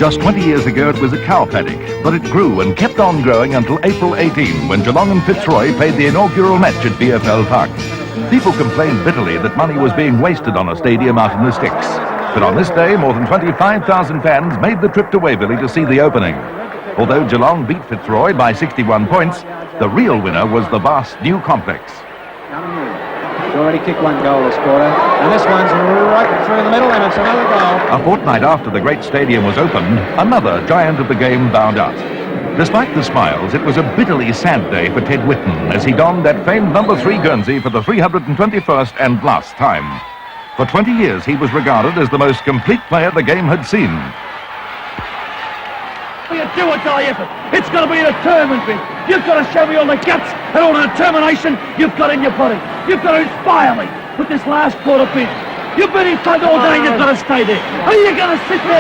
Just 20 years ago, it was a cow paddock, but it grew and kept on growing until April 18, when Geelong and Fitzroy played the inaugural match at VFL Park. People complained bitterly that money was being wasted on a stadium out in the sticks. But on this day, more than 25,000 fans made the trip to Waverley to see the opening. Although Geelong beat Fitzroy by 61 points, the real winner was the vast new complex. He's already kicked one goal this quarter, and this one's right through the middle, and it's another goal. A fortnight after the great stadium was opened, another giant of the game bound out. Despite the smiles, it was a bitterly sad day for Ted Whitman as he donned that famed number 3 Guernsey for the 321st and last time. For 20 years, he was regarded as the most complete player the game had seen. You do or die effort. It's got to be a determined thing. You've got to show me all the guts and all the determination you've got in your body. You've got to inspire me with this last quarter bit. You've been in front all day and you've got to stay there. Are you going to sit there?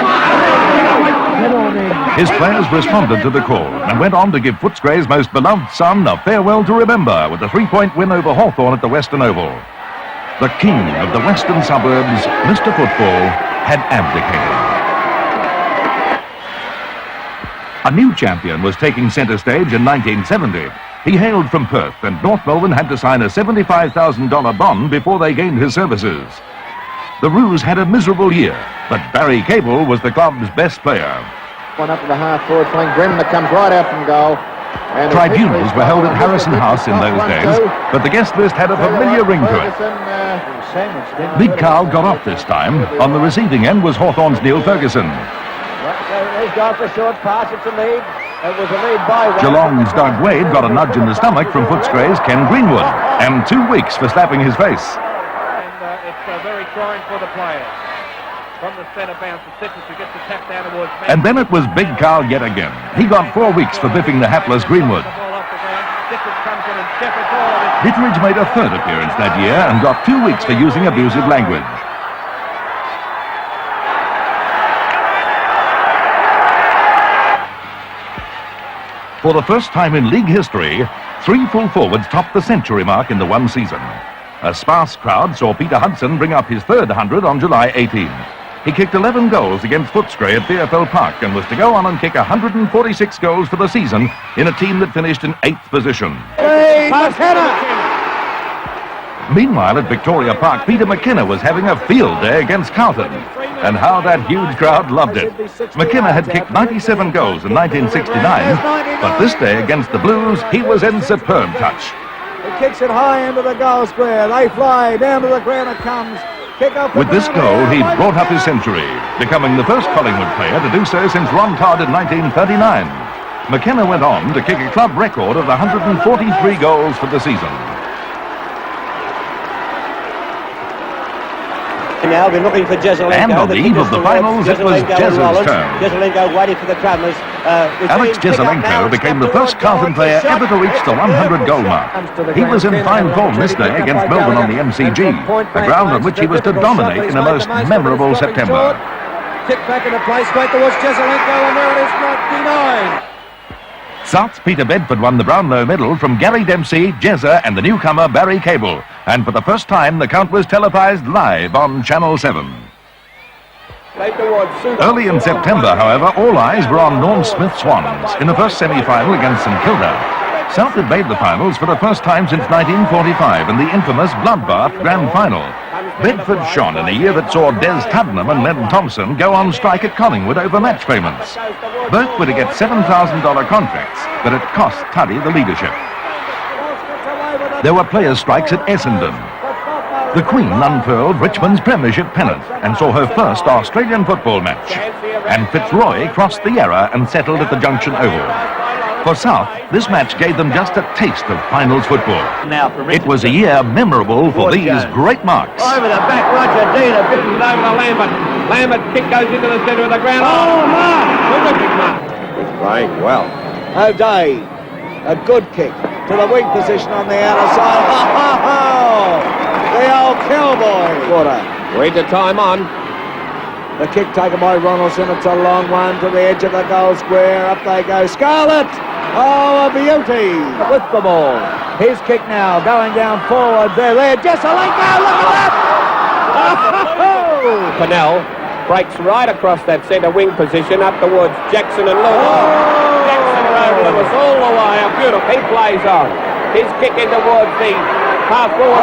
His players responded to the call and went on to give Footscray's most beloved son a farewell to remember with a 3-point win over Hawthorn at the Western Oval. The king of the western suburbs, Mr. Football, had abdicated. A new champion was taking centre stage in 1970. He hailed from Perth, and North Melbourne had to sign a $75,000 bond before they gained his services. The Roos had a miserable year, but Barry Cable was the club's best player. One up to the half-forward flank, Brennan comes right out from goal. And tribunals were held at Harrison House in those days, but the guest list had a familiar ring to it. Big Carl got off this time. On the receiving end was Hawthorn's Neil Ferguson. He's got the short pass, it's a lead. It was a lead by one. Geelong's Doug Wade got a nudge in the stomach from Footscray's Ken Greenwood, and 2 weeks for slapping his face. And it's very trying for the players. From the centre bounce, the Citrus who gets the tap down towards Matt. And then it was Big Carl yet again. He got 4 weeks for biffing the hapless Greenwood. Litteridge made a 3rd appearance that year and got 2 weeks for using abusive language. For the first time in league history, 3 full forwards topped the century mark in the one season. A sparse crowd saw Peter Hudson bring up his 3rd 100 on July 18. He kicked 11 goals against Footscray at VFL Park and was to go on and kick 146 goals for the season in a team that finished in 8th position. Meanwhile, at Victoria Park, Peter McKenna was having a field day against Carlton. And how that huge crowd loved it. McKenna had kicked 97 goals in 1969, but this day against the Blues, he was in superb touch. He kicks it high into the goal square. They fly down to the ground. It comes. Kick up. With this goal, he brought up his century, becoming the first Collingwood player to do so since Ron Todd in 1939. McKenna went on to kick a club record of 143 goals for the season. Now been looking for Jezelenko. And on the eve of the finals, it was Jez's turn. Jezelenko waiting for the travellers. Alex Jezelenko became the first Carlton player ever to reach the 100-goal mark. He was in fine form this day against Melbourne on the MCG, a ground on which he was to dominate in a most memorable September. Kick back into play, straight towards Jezelenko, and there it is, not denied. South's Peter Bedford won the Brownlow medal from Gary Dempsey, Jezza and the newcomer Barry Cable. And for the first time, the count was televised live on Channel 7. Early in September, however, all eyes were on Norm Smith Swans in the first semi-final against St Kilda. South had made the finals for the first time since 1945 in the infamous Bloodbath Grand Final. Bedford shone in a year that saw Des Tuddenham and Len Thompson go on strike at Collingwood over match payments. Both were to get $7,000 contracts, but it cost Tuddy the leadership. There were players' strikes at Essendon. The Queen unfurled Richmond's premiership pennant and saw her first Australian football match. And Fitzroy crossed the Yarra and settled at the Junction Oval. For South, this match gave them just a taste of finals football. It was a year memorable for these great marks. Over the back, Roger Dean, a bit over to Lambert. Lambert kick goes into the centre of the ground. Oh, mark! Terrific mark. He's playing well. O'Day, a good kick to the weak position on the outer side. Oh, the old cowboy. What a Read the time on. The kick taken by Ronaldson. It's a long one to the edge of the goal square. Up they go. Scarlett. Oh, a beauty with the ball. His kick now going down forward. There. Jezelenko, look at that. Fennell breaks right across that centre wing position up towards Jackson and Lewis. Jackson rode Lewis all the way. How beautiful. He plays on. His kick in towards the half-forward.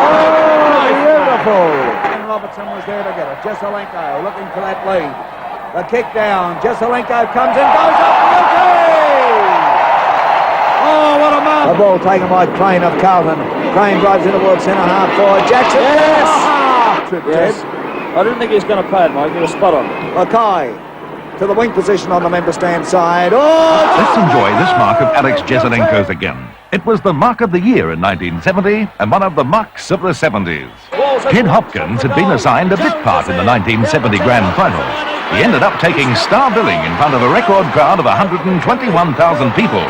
Beautiful. And Robertson was there to get it. Jesselenko looking for that lead. The kick down. Jesselenko comes in, goes up. Oh, what a mark. The ball taken by Crane of Carlton. Crane drives in towards centre half forward. Jackson. Yes. I didn't think he was going to pad, Mike. He was spot on. Mackay to the wing position on the member stand side. Oh! Let's enjoy this mark of Alex Jesselenko's again. It was the mark of the year in 1970 and one of the marks of the 70s. Kid Hopkins had been assigned a bit part in the 1970 Grand Final. He ended up taking star billing in front of a record crowd of 121,000 people.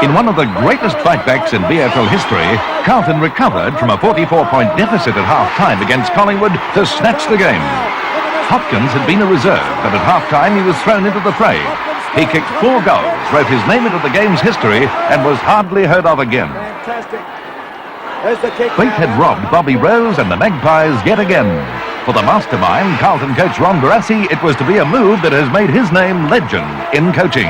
In one of the greatest fightbacks in VFL history, Carlton recovered from a 44-point deficit at half-time against Collingwood to snatch the game. Hopkins had been a reserve, but at half-time he was thrown into the fray. He kicked 4 goals, wrote his name into the game's history, and was hardly heard of again. Fate had robbed Bobby Rose and the Magpies yet again. For the mastermind, Carlton coach Ron Barassi, it was to be a move that has made his name legend in coaching.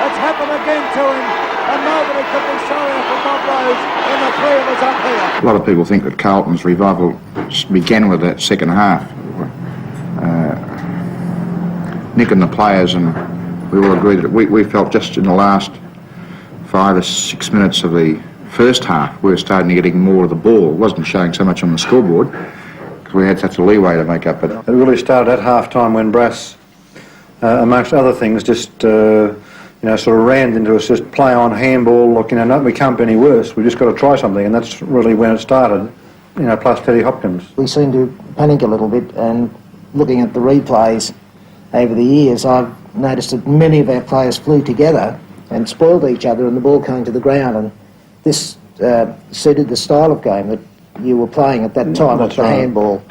It's happened again to him, and nobody could be sorrier for Bob Rose than the 3 of us up here. A lot of people think that Carlton's revival began with that second half. Nick and the players, and we all agreed that we felt just in the last 5 or 6 minutes of the first half we were starting to getting more of the ball. It wasn't showing so much on the scoreboard because we had such a leeway to make up it. It really started at half-time when Brass, amongst other things, just sort of ran into us, just play on handball, look, we can't be any worse, we just got to try something, and that's really when it started, plus Teddy Hopkins. We seemed to panic a little bit, and looking at the replays over the years, I've noticed that many of our players flew together and spoiled each other and the ball coming to the ground, and this suited the style of game that you were playing at that time with the handball.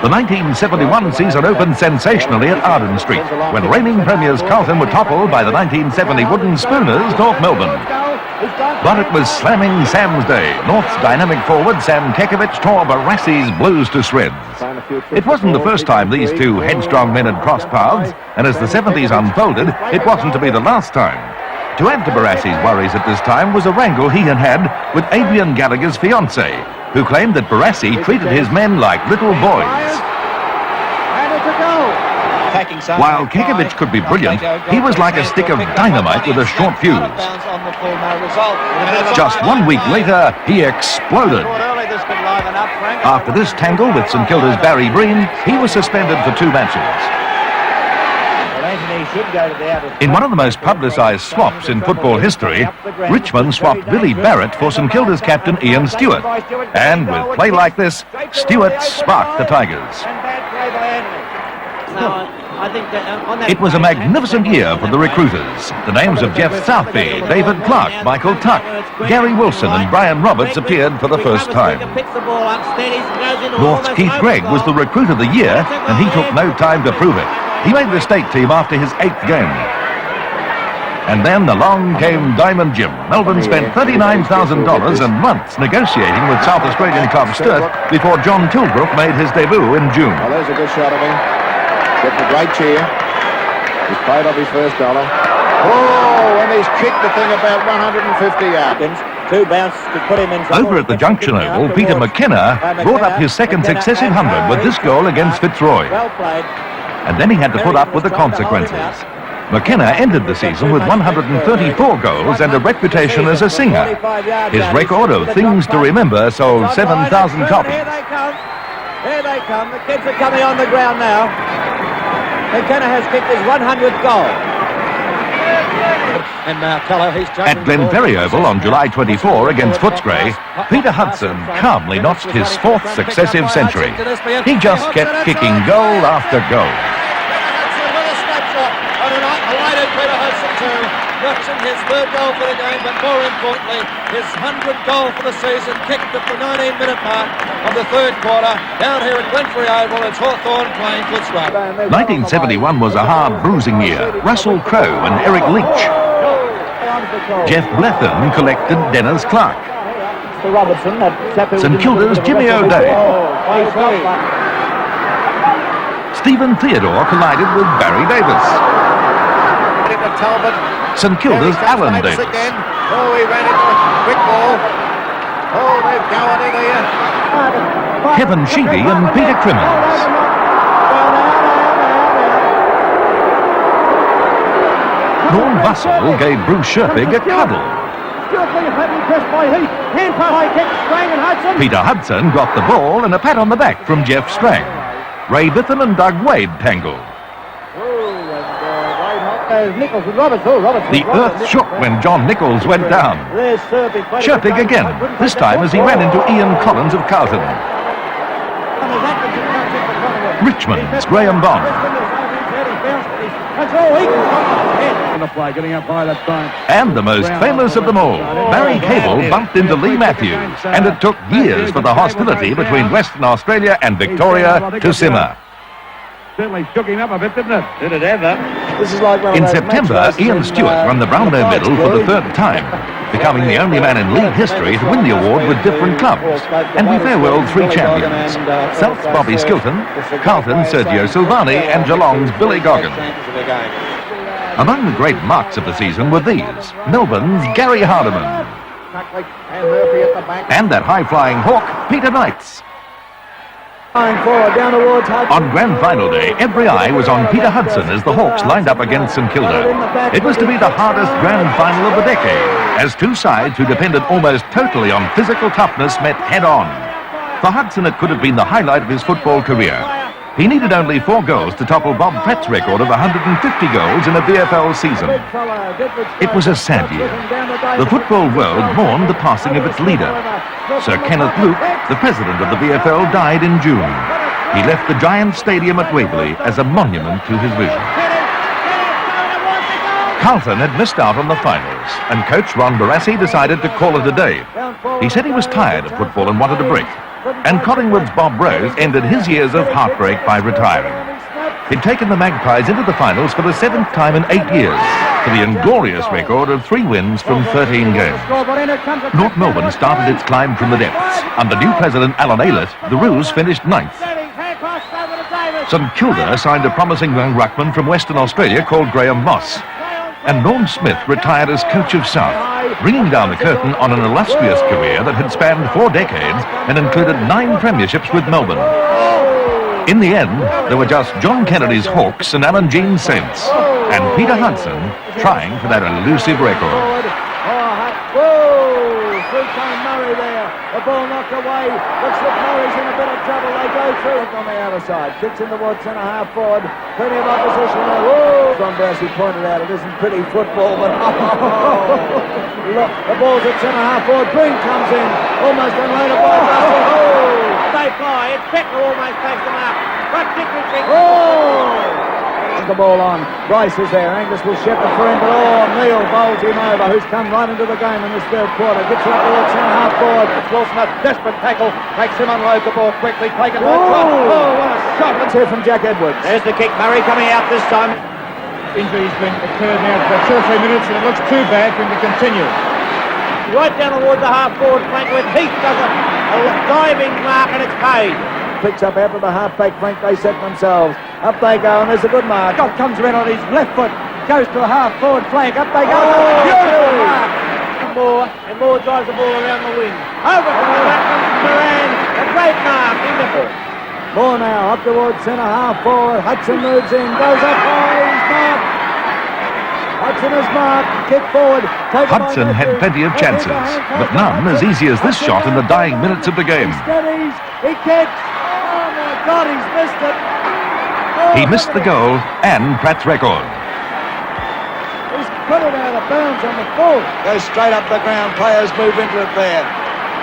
The 1971 season opened sensationally at Arden Street, when reigning premiers Carlton were toppled by the 1970 Wooden Spooners, North Melbourne. But it was slamming Sam's day. North's dynamic forward Sam Kekovich tore Barassi's Blues to shreds. It wasn't the first time these two headstrong men had crossed paths, and as the 70s unfolded, it wasn't to be the last time. To add to Barassi's worries at this time was a wrangle he had with Adrian Gallagher's fiancée, who claimed that Barassi treated his men like little boys. While Kekovich could be brilliant, he was like a stick of dynamite with a short fuse. Just 1 week later, he exploded. After this tangle with St Kilda's Barry Breen, he was suspended for 2 matches. In one of the most publicised swaps in football history, Richmond swapped Billy Barrett for St Kilda's captain Ian Stewart. And with play like this, Stewart sparked the Tigers. It was a magnificent year for the recruiters. The names of Jeff Southby, David Clark, Michael Tuck, Gary Wilson and Brian Roberts appeared for the first time. North's Keith Gregg was the recruit of the year, and he took no time to prove it. He made the state team after his 8th game. And then along came Diamond Jim. Melbourne spent $39,000 and months negotiating with South Australian club Sturt before John Tilbrook made his debut in June. Well, there's a good shot of him. Getting a great cheer. He's paid off his first dollar. Oh, and he's kicked the thing about 150 yards. 2 bounces to put him in. Over at the Junction Oval, Peter McKenna brought up his second successive 100 with this goal against Fitzroy. And then he had to put up with the consequences. McKenna ended the season with 134 goals and a reputation as a singer. His record of Things to Remember sold 7,000 copies. Here they come. The kids are coming on the ground now. McKenna has kicked his 100th goal. And now Keller, he's at Glenferrie Oval on July 24 against Footscray, Peter Hudson calmly notched his 4th successive century. He just kept kicking goal after goal. That's another snapshot on a night awaited Peter Hudson. Notching his third goal for the game, but more importantly, his 100th goal for the season, kicked at the 19-minute mark of the third quarter. Down here at Glenferrie Oval, it's Hawthorn playing Footscray. 1971 was a hard, bruising year. Russell Crowe and Eric Leach. Jeff Blethyn collected Dennis Clark. St Kilda's Jimmy O'Day. Stephen Theodore collided with Barry Davis. St Kilda's Alan Davis. Again. Oh, he ran into a quick ball. Oh, they've gone in here. Kevin Sheedy and Peter Crimmins. Norm Bussell gave Bruce Sherpig a cuddle. Peter Hudson got the ball and a pat on the back from Jeff Strang. Ray Bitham and Doug Wade tangled. The earth shook when John Nichols went down. Sherpig again, this time as he ran into Ian Collins of Carlton. Richmond's Graham Bond. And the most famous of them all, Barry Cable bumped into Lee Matthews, and it took years for the hostility between Western Australia and Victoria to simmer. Certainly shook him up a bit, didn't it? Did it ever? This is like In September, Ian Stewart won the Brownlow Medal for the third time, becoming the only man in league history to win the award with different clubs. And we farewelled three champions: South's Bobby Skilton, Carlton's Sergio Silvani, and Geelong's Billy Goggins. Among the great marks of the season were these: Melbourne's Gary Hardiman, and that high-flying hawk, Peter Knights. Forward, down towards Hudson. On grand final day, every eye was on Peter Hudson as the Hawks lined up against St Kilda. It was to be the hardest grand final of the decade, as two sides who depended almost totally on physical toughness met head-on. For Hudson, it could have been the highlight of his football career. He needed only 4 goals to topple Bob Pratt's record of 150 goals in a VFL season. It was a sad year. The football world mourned the passing of its leader. Sir Kenneth Luke, the president of the VFL, died in June. He left the giant stadium at Waverley as a monument to his vision. Carlton had missed out on the finals, and coach Ron Barassi decided to call it a day. He said he was tired of football and wanted a break. And Collingwood's Bob Rose ended his years of heartbreak by retiring. He'd taken the Magpies into the finals for the 7th time in 8 years, for the inglorious record of 3 wins from 13 games. North Melbourne started its climb from the depths. Under new president Alan Aylett, the Roos finished 9th. St Kilda signed a promising young ruckman from Western Australia called Graham Moss. And Norm Smith retired as coach of South, bringing down the curtain on an illustrious career that had spanned 4 decades and included 9 premierships with Melbourne. In the end, there were just John Kennedy's Hawks and Alan Jean's Saints, and Peter Hudson trying for that elusive record. Murray there. The ball knocked away. Looks like Murray's in a bit of trouble. They go through it on the outer side. Kicks in towards centre-half forward. Plenty of opposition there. Whoa! Don Darcy pointed out it isn't pretty football, but look, the ball's at centre-half forward. Green comes in. Almost unloaded by Russell. Oh! They fly. It's Becker almost takes them out. But Dickinson. Oh! The ball on. Bryce is there. Angus will shepherd for him, but Neil bowls him over, who's come right into the game in this third quarter. Gets it up towards centre-half forward. Wilson, a desperate tackle, makes him unload the ball quickly, taken by Trot. Oh, what a shot! Let's hear from Jack Edwards. There's the kick. Murray coming out this time. Injury's been occurred now for 2 or 3 minutes, and it looks too bad for him to continue. Right down towards the half-forward flank with Heath does a diving mark, and it's paid. Picks up after the half-back flank. They set themselves. Up they go, and there's a good mark. Scott comes around on his left foot, goes to a half-forward flank. Up they go. Beautiful mark. And Moore drives the ball around the wing. Over to Moran. A great mark in the ball. Moore now up towards centre-half forward. Hudson moves in, goes up high. He's marked. Hudson is marked. Kick forward. Hudson had plenty of chances, but none as easy as this shot in the dying minutes of the game. He steadies. He kicks. Oh my God, he's missed it. He missed the goal and Pratt's record. He's put it out of bounds on the full. Goes straight up the ground. Players move into it there.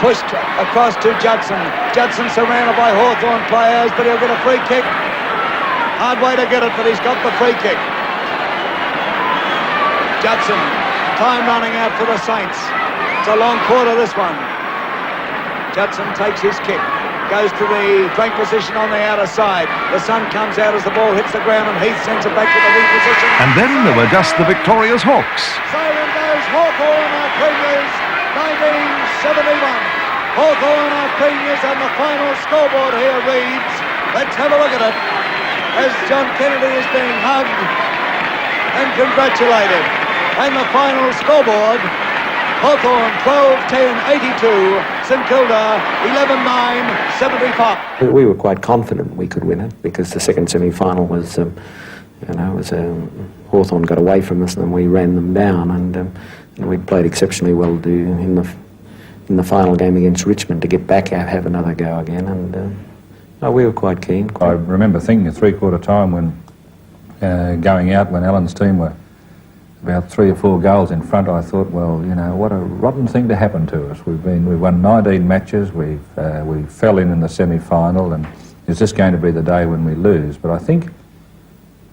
Pushed across to Judson. Judson surrounded by Hawthorn players, but he'll get a free kick. Hard way to get it, but he's got the free kick. Judson. Time running out for the Saints. It's a long quarter, this one. Judson takes his kick. Goes to the drink position on the outer side. The sun comes out as the ball hits the ground and Heath sends it back to the wing position. And then there were just the victorious Hawks. Siren goes Hawthorn, our premiers, 1971. Hawthorn, our premiers, and the final scoreboard here reads, let's have a look at it, as John Kennedy is being hugged and congratulated. And the final scoreboard, Hawthorn 12-10-82, St Kilda 11-9-75. We were quite confident we could win it because the second semi-final was, Hawthorn got away from us and then we ran them down, and we played exceptionally well in the final game against Richmond to get back out, have another go again, and we were quite keen. I remember thinking at three-quarter time when going out when Alan's team were about 3 or 4 goals in front, I thought, well, you know, what a rotten thing to happen to us. We've won 19 matches, we fell in the semi-final, and is this going to be the day when we lose? But I think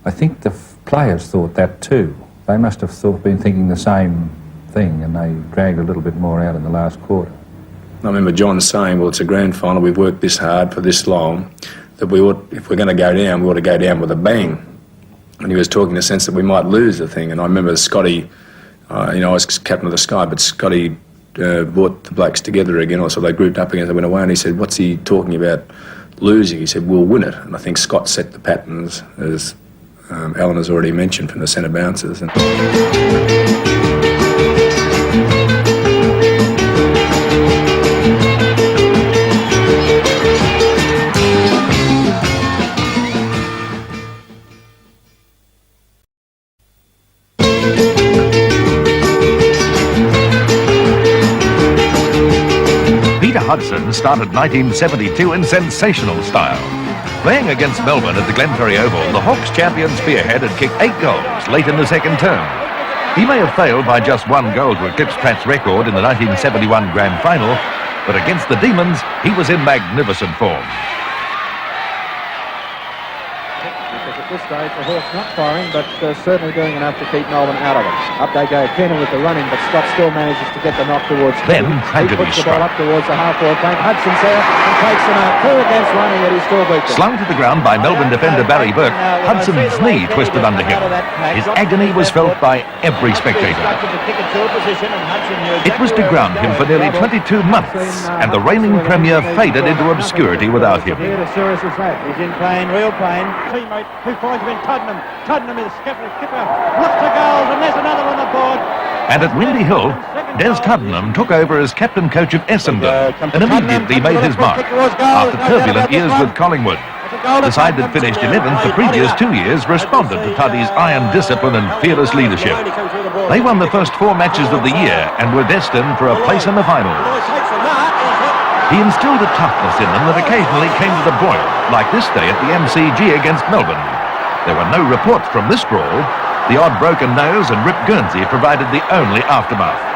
the players thought that too. They must have been thinking the same thing, and they dragged a little bit more out in the last quarter. I remember John saying, well, it's a grand final, we've worked this hard for this long, that if we're going to go down, we ought to go down with a bang. And he was talking in the sense that we might lose the thing. And I remember Scotty, I was captain of the Sky, but Scotty brought the blokes together again, or so they grouped up again, they went away, and he said, what's he talking about losing? He said, we'll win it. And I think Scott set the patterns, as Alan has already mentioned, from the centre bouncers. Hudson started 1972 in sensational style. Playing against Melbourne at the Glenferrie Oval, the Hawks champion spearhead had kicked 8 goals late in the second term. He may have failed by just 1 goal to eclipse Pratt's record in the 1971 Grand Final, but against the Demons, he was in magnificent form. At this stage, the Hawks not firing, but certainly doing enough to keep Melbourne out of it. Up they go, Keenan with the running, but Scott still manages to get the knock towards. Then he puts the ball up towards the half-forward flank. Hudson's there and takes them out. 2 against 1, and yet he still beats them. Slung to the ground by Melbourne defender Barry Burke, Hudson's knee twisted under him. His agony was felt by every spectator. It was to ground him for nearly 22 months, and the reigning premier faded into obscurity without him. As serious as that. He's in pain, real pain. Teammate who finds him in Tuddenham. Tuddenham is skipper, looks to goals, and there's another on the board. And at Windy Hill, Des Tuddenham took over as captain coach of Essendon and immediately made his mark after turbulent years with Collingwood. The side that finished 11th the previous 2 years responded to Tuddy's iron discipline and fearless leadership. They won the first 4 matches of the year and were destined for a place in the finals. He instilled a toughness in them that occasionally came to the boil, like this day at the MCG against Melbourne. There were no reports from this brawl. The odd broken nose and ripped Guernsey provided the only aftermath.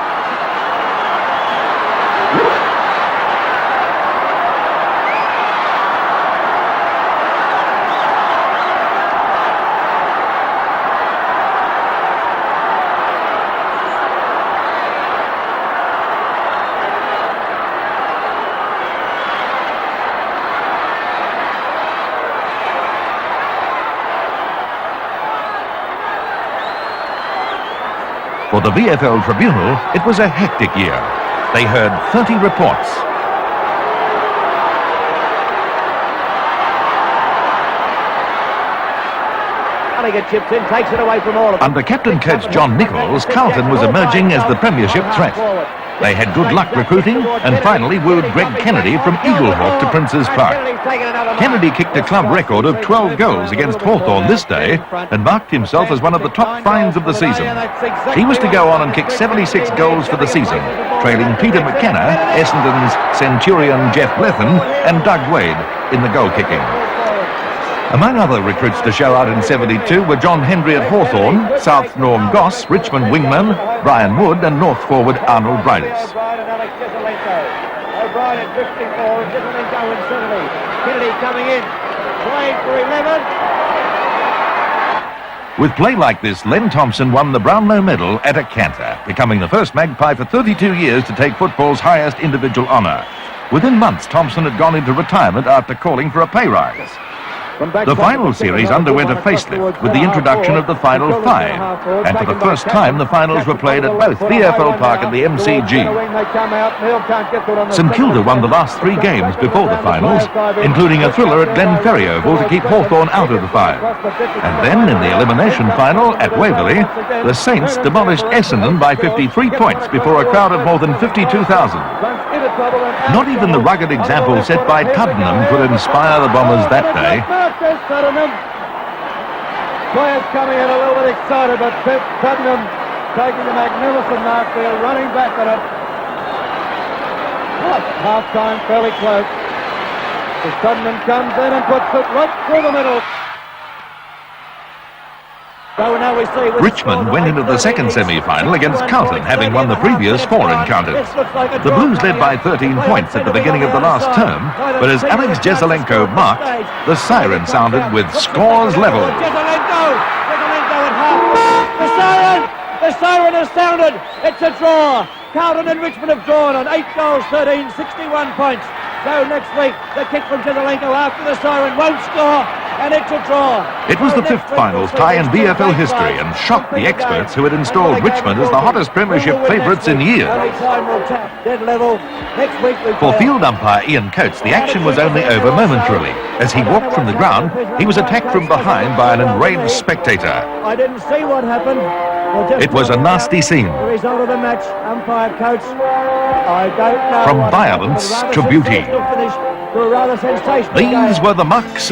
For the VFL Tribunal, it was a hectic year. They heard 30 reports. Chips in, takes it away from all of them. Under captain coach John Nichols, Carlton was emerging as the premiership threat. They had good luck recruiting and finally wooed Greg Kennedy from Eaglehawk to Princes Park. Kennedy kicked a club record of 12 goals against Hawthorn this day and marked himself as one of the top finds of the season. He was to go on and kick 76 goals for the season, trailing Peter McKenna, Essendon's Centurion Jeff Lethen and Doug Wade in the goal kicking. Among other recruits to show out in 72 were John Hendry at Hawthorn, South Norm Goss, Richmond wingman Brian Wood and North forward Arnold Bridis. O'Brien drifting forward, Gizzelenko in 70. Kennedy coming in, playing for 11. With play like this, Len Thompson won the Brownlow Medal at a canter, becoming the first Magpie for 32 years to take football's highest individual honour. Within months, Thompson had gone into retirement after calling for a pay rise. The final series underwent a facelift with the introduction of the Final Five, and for the first time the finals were played at both VFL Park and the MCG. St Kilda won the last 3 games before the finals, including a thriller at Glenferrie Oval to keep Hawthorn out of the five. And then in the elimination final at Waverley, the Saints demolished Essendon by 53 points before a crowd of more than 52,000. Not even the rugged example set by Tuddenham could inspire the Bombers that day. Players coming in a little bit excited, but Tuddenham taking a magnificent mark there, running back at it. Half-time fairly close. As Tuddenham comes in and puts it right through the middle. So now we see Richmond went into the second semi-final against Carlton, having won the previous 4 encounters. The Blues led by 13 points at the beginning of the last term, but as Alex Jesaulenko marked, the siren sounded with scores level. The siren has sounded. It's a draw. Carlton and Richmond have drawn on 8 goals, 13, 61 points. So next week, the kick from Jesaulenko after the siren won't score, and it's a draw. It was the 5th finals tie in VFL history and shocked the experts who had installed Richmond as the hottest premiership favourites in years. For field umpire Ian Coates, the action was only over momentarily. As he walked from the ground, he was attacked from behind by an enraged spectator. I didn't see what happened. It was a nasty scene. The result of the match, umpire Coates, I don't know. From violence to beauty. These were the marks.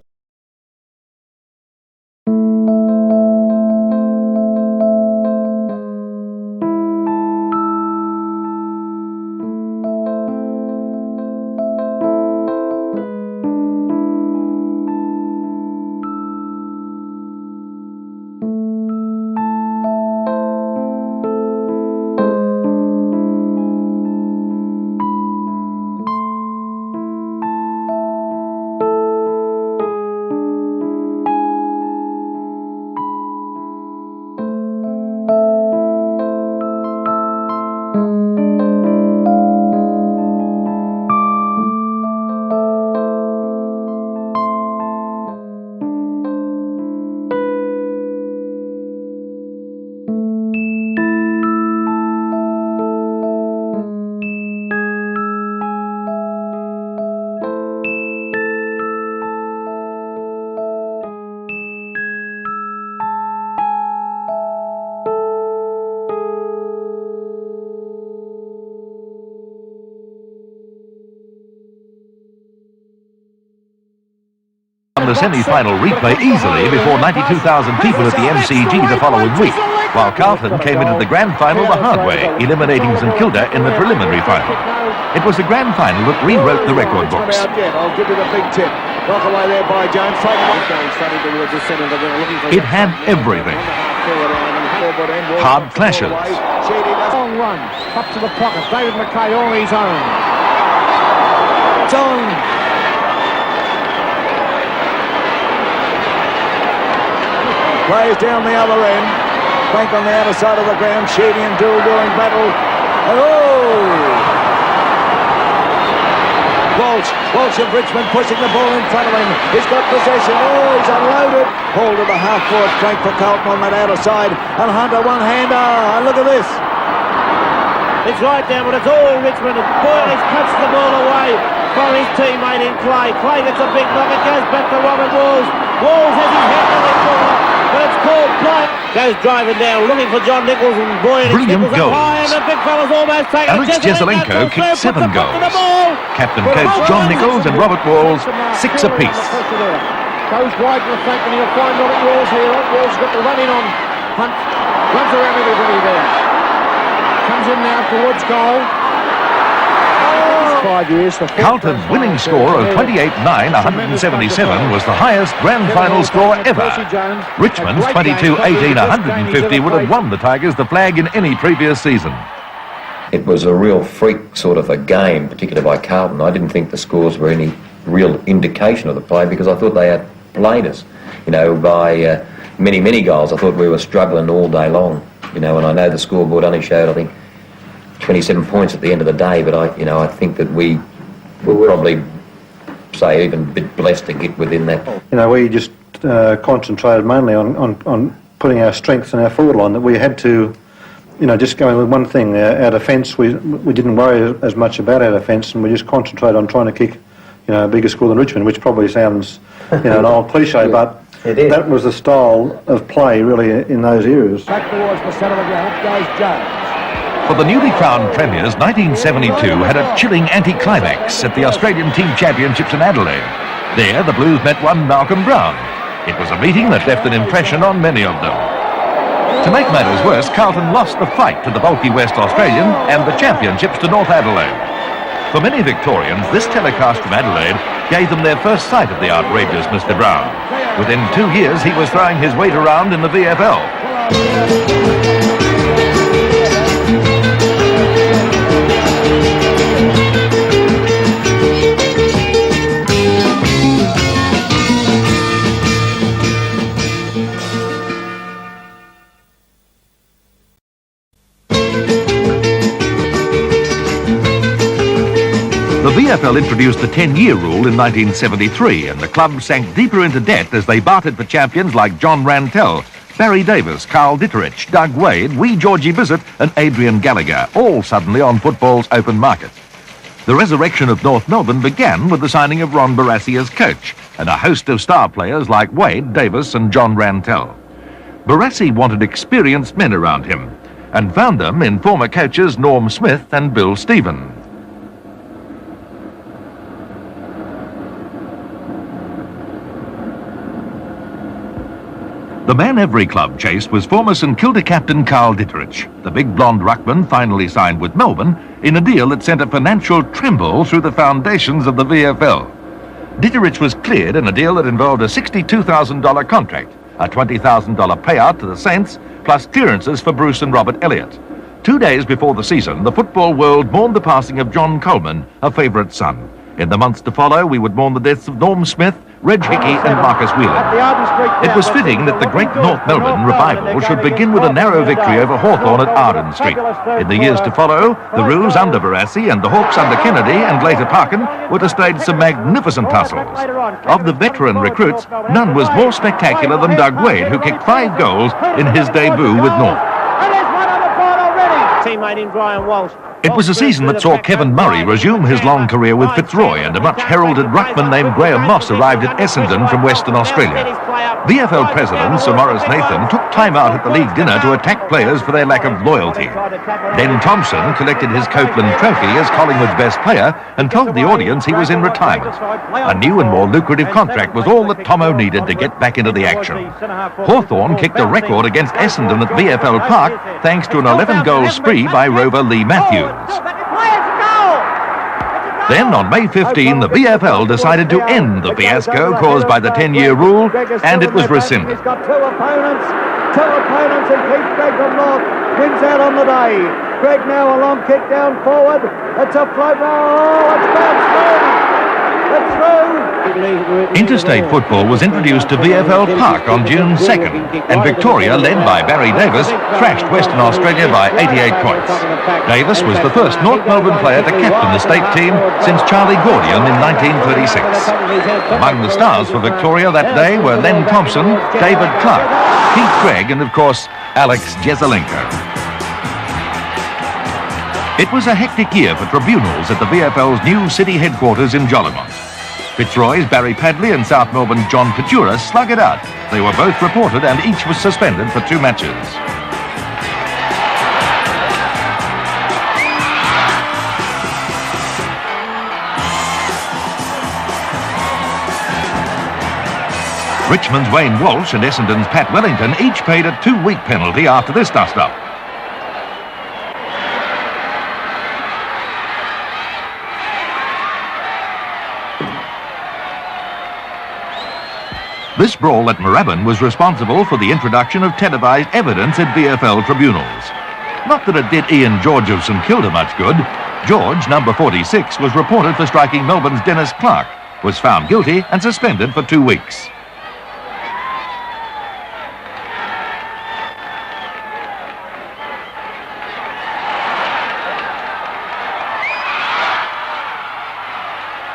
The semi-final replay easily before 92,000 people at the MCG the following week, while Carlton came into the grand final the hard way, eliminating St Kilda in the preliminary final. It was the grand final that rewrote the record books. I'll give you the big tip. Knock away there by Jones. It had everything. Hard clashes. Long run, up to the pocket. David McKay on his own. John. Plays down the other end. Bank on the outer side of the ground. Sheedy and Dool doing battle. Walsh of Richmond pushing the ball in front of him. He's got possession. He's unloaded. Ball to the half-forward flank for Carlton on that outer side. And Hunter one-hander. And look at this. It's right down, but it's all Richmond. Boyle cuts the ball away from his teammate in Clay. Clay gets a big knock. It goes back to Robert Walsh. Walsh has his head on the corner. But it's called play. Goes driving down, looking for John Nichols, and boy, brilliant goals. And the big fella's almost taken. Alex Jesaulenko kicked 7 goals. Captain Coates John Nichols and Robert Walsh 6 apiece. Goes wide to the flank, and he'll find Robert Walsh here. Robert Walsh got the run in on Hunt. Runs around everybody there. Comes in now towards goal. 5 years. Carlton's winning score of 28-9-177 was the highest grand final score ever. Richmond's 22-18-150 would have won the Tigers the flag in any previous season. It was a real freak sort of a game, particularly by Carlton. I didn't think the scores were any real indication of the play because I thought they had played us, you know, by many, many goals. I thought we were struggling all day long, you know, and I know the scoreboard only showed, I think, 27 points at the end of the day, but I think that we were probably, say, even a bit blessed to get within that. You know, we just concentrated mainly on putting our strengths in our forward line, that we had to, you know, just going with one thing. Our defence, we didn't worry as much about our defence, and we just concentrated on trying to kick, you know, a bigger score than Richmond, which probably sounds, you know, an old cliche, but that was the style of play really in those eras. Back towards the centre of the ground goes Jones. For the newly crowned premiers, 1972 had a chilling anticlimax at the Australian Team Championships in Adelaide. There, the Blues met one Malcolm Brown. It was a meeting that left an impression on many of them. To make matters worse, Carlton lost the fight to the bulky West Australian and the championships to North Adelaide. For many Victorians, this telecast from Adelaide gave them their first sight of the outrageous Mr. Brown. Within 2 years, he was throwing his weight around in the VFL. The VFL introduced the 10-year rule in 1973, and the club sank deeper into debt as they bartered for champions like John Rantell, Barry Davis, Carl Ditterich, Doug Wade, Wee Georgie Bissett and Adrian Gallagher, all suddenly on football's open market. The resurrection of North Melbourne began with the signing of Ron Barassi as coach, and a host of star players like Wade, Davis and John Rantell. Barassi wanted experienced men around him, and found them in former coaches Norm Smith and Bill Stephen. The man every club chased was former St Kilda captain Carl Ditterich. The big blonde ruckman finally signed with Melbourne in a deal that sent a financial tremble through the foundations of the VFL. Ditterich was cleared in a deal that involved a $62,000 contract, a $20,000 payout to the Saints, plus clearances for Bruce and Robert Elliott. 2 days before the season, the football world mourned the passing of John Coleman, a favourite son. In the months to follow, we would mourn the deaths of Norm Smith, Reg Hickey and Marcus Whelan. It was fitting that the great North Melbourne revival should begin with a narrow victory over Hawthorn at Arden Street. In the years to follow, the Roos under Barassi and the Hawks under Kennedy and later Parkin were to stage some magnificent tussles. Of the veteran recruits, none was more spectacular than Doug Wade, who kicked 5 goals in his debut with North. Teammate in Brian Walsh. It was a season that saw Kevin Murray resume his long career with Fitzroy, and a much-heralded ruckman named Graham Moss arrived at Essendon from Western Australia. VFL President Sir Maurice Nathan took time out at the league dinner to attack players for their lack of loyalty. Den Thompson collected his Copeland Trophy as Collingwood's best player and told the audience he was in retirement. A new and more lucrative contract was all that Tomo needed to get back into the action. Hawthorn kicked a record against Essendon at VFL Park thanks to an 11-goal spree by rover Lee Matthews. Then on May 15, the VFL decided to end the fiasco caused by the 10-year rule, and it was rescinded. He's got two opponents, and Keith Greg from North wins out on the day. Greg now a long kick down forward. It's a float. Oh, it's bounced through. It's through. Interstate football was introduced to VFL Park on June 2nd, and Victoria, led by Barry Davis, thrashed Western Australia by 88 points. Davis was the first North Melbourne player to captain the state team since Charlie Gordian in 1936. Among the stars for Victoria that day were Len Thompson, David Clark, Keith Gregg and, of course, Alex Jezelenko. It was a hectic year for tribunals at the VFL's new city headquarters in Jolimont. Fitzroy's Barry Padley and South Melbourne's John Pachura slug it out. They were both reported and each was suspended for 2 matches. Richmond's Wayne Walsh and Essendon's Pat Wellington each paid a 2-week penalty after this dust-up. This brawl at Moorabbin was responsible for the introduction of televised evidence at VFL tribunals. Not that it did Ian George of St Kilda much good. George, number 46, was reported for striking Melbourne's Dennis Clark, was found guilty and suspended for 2 weeks.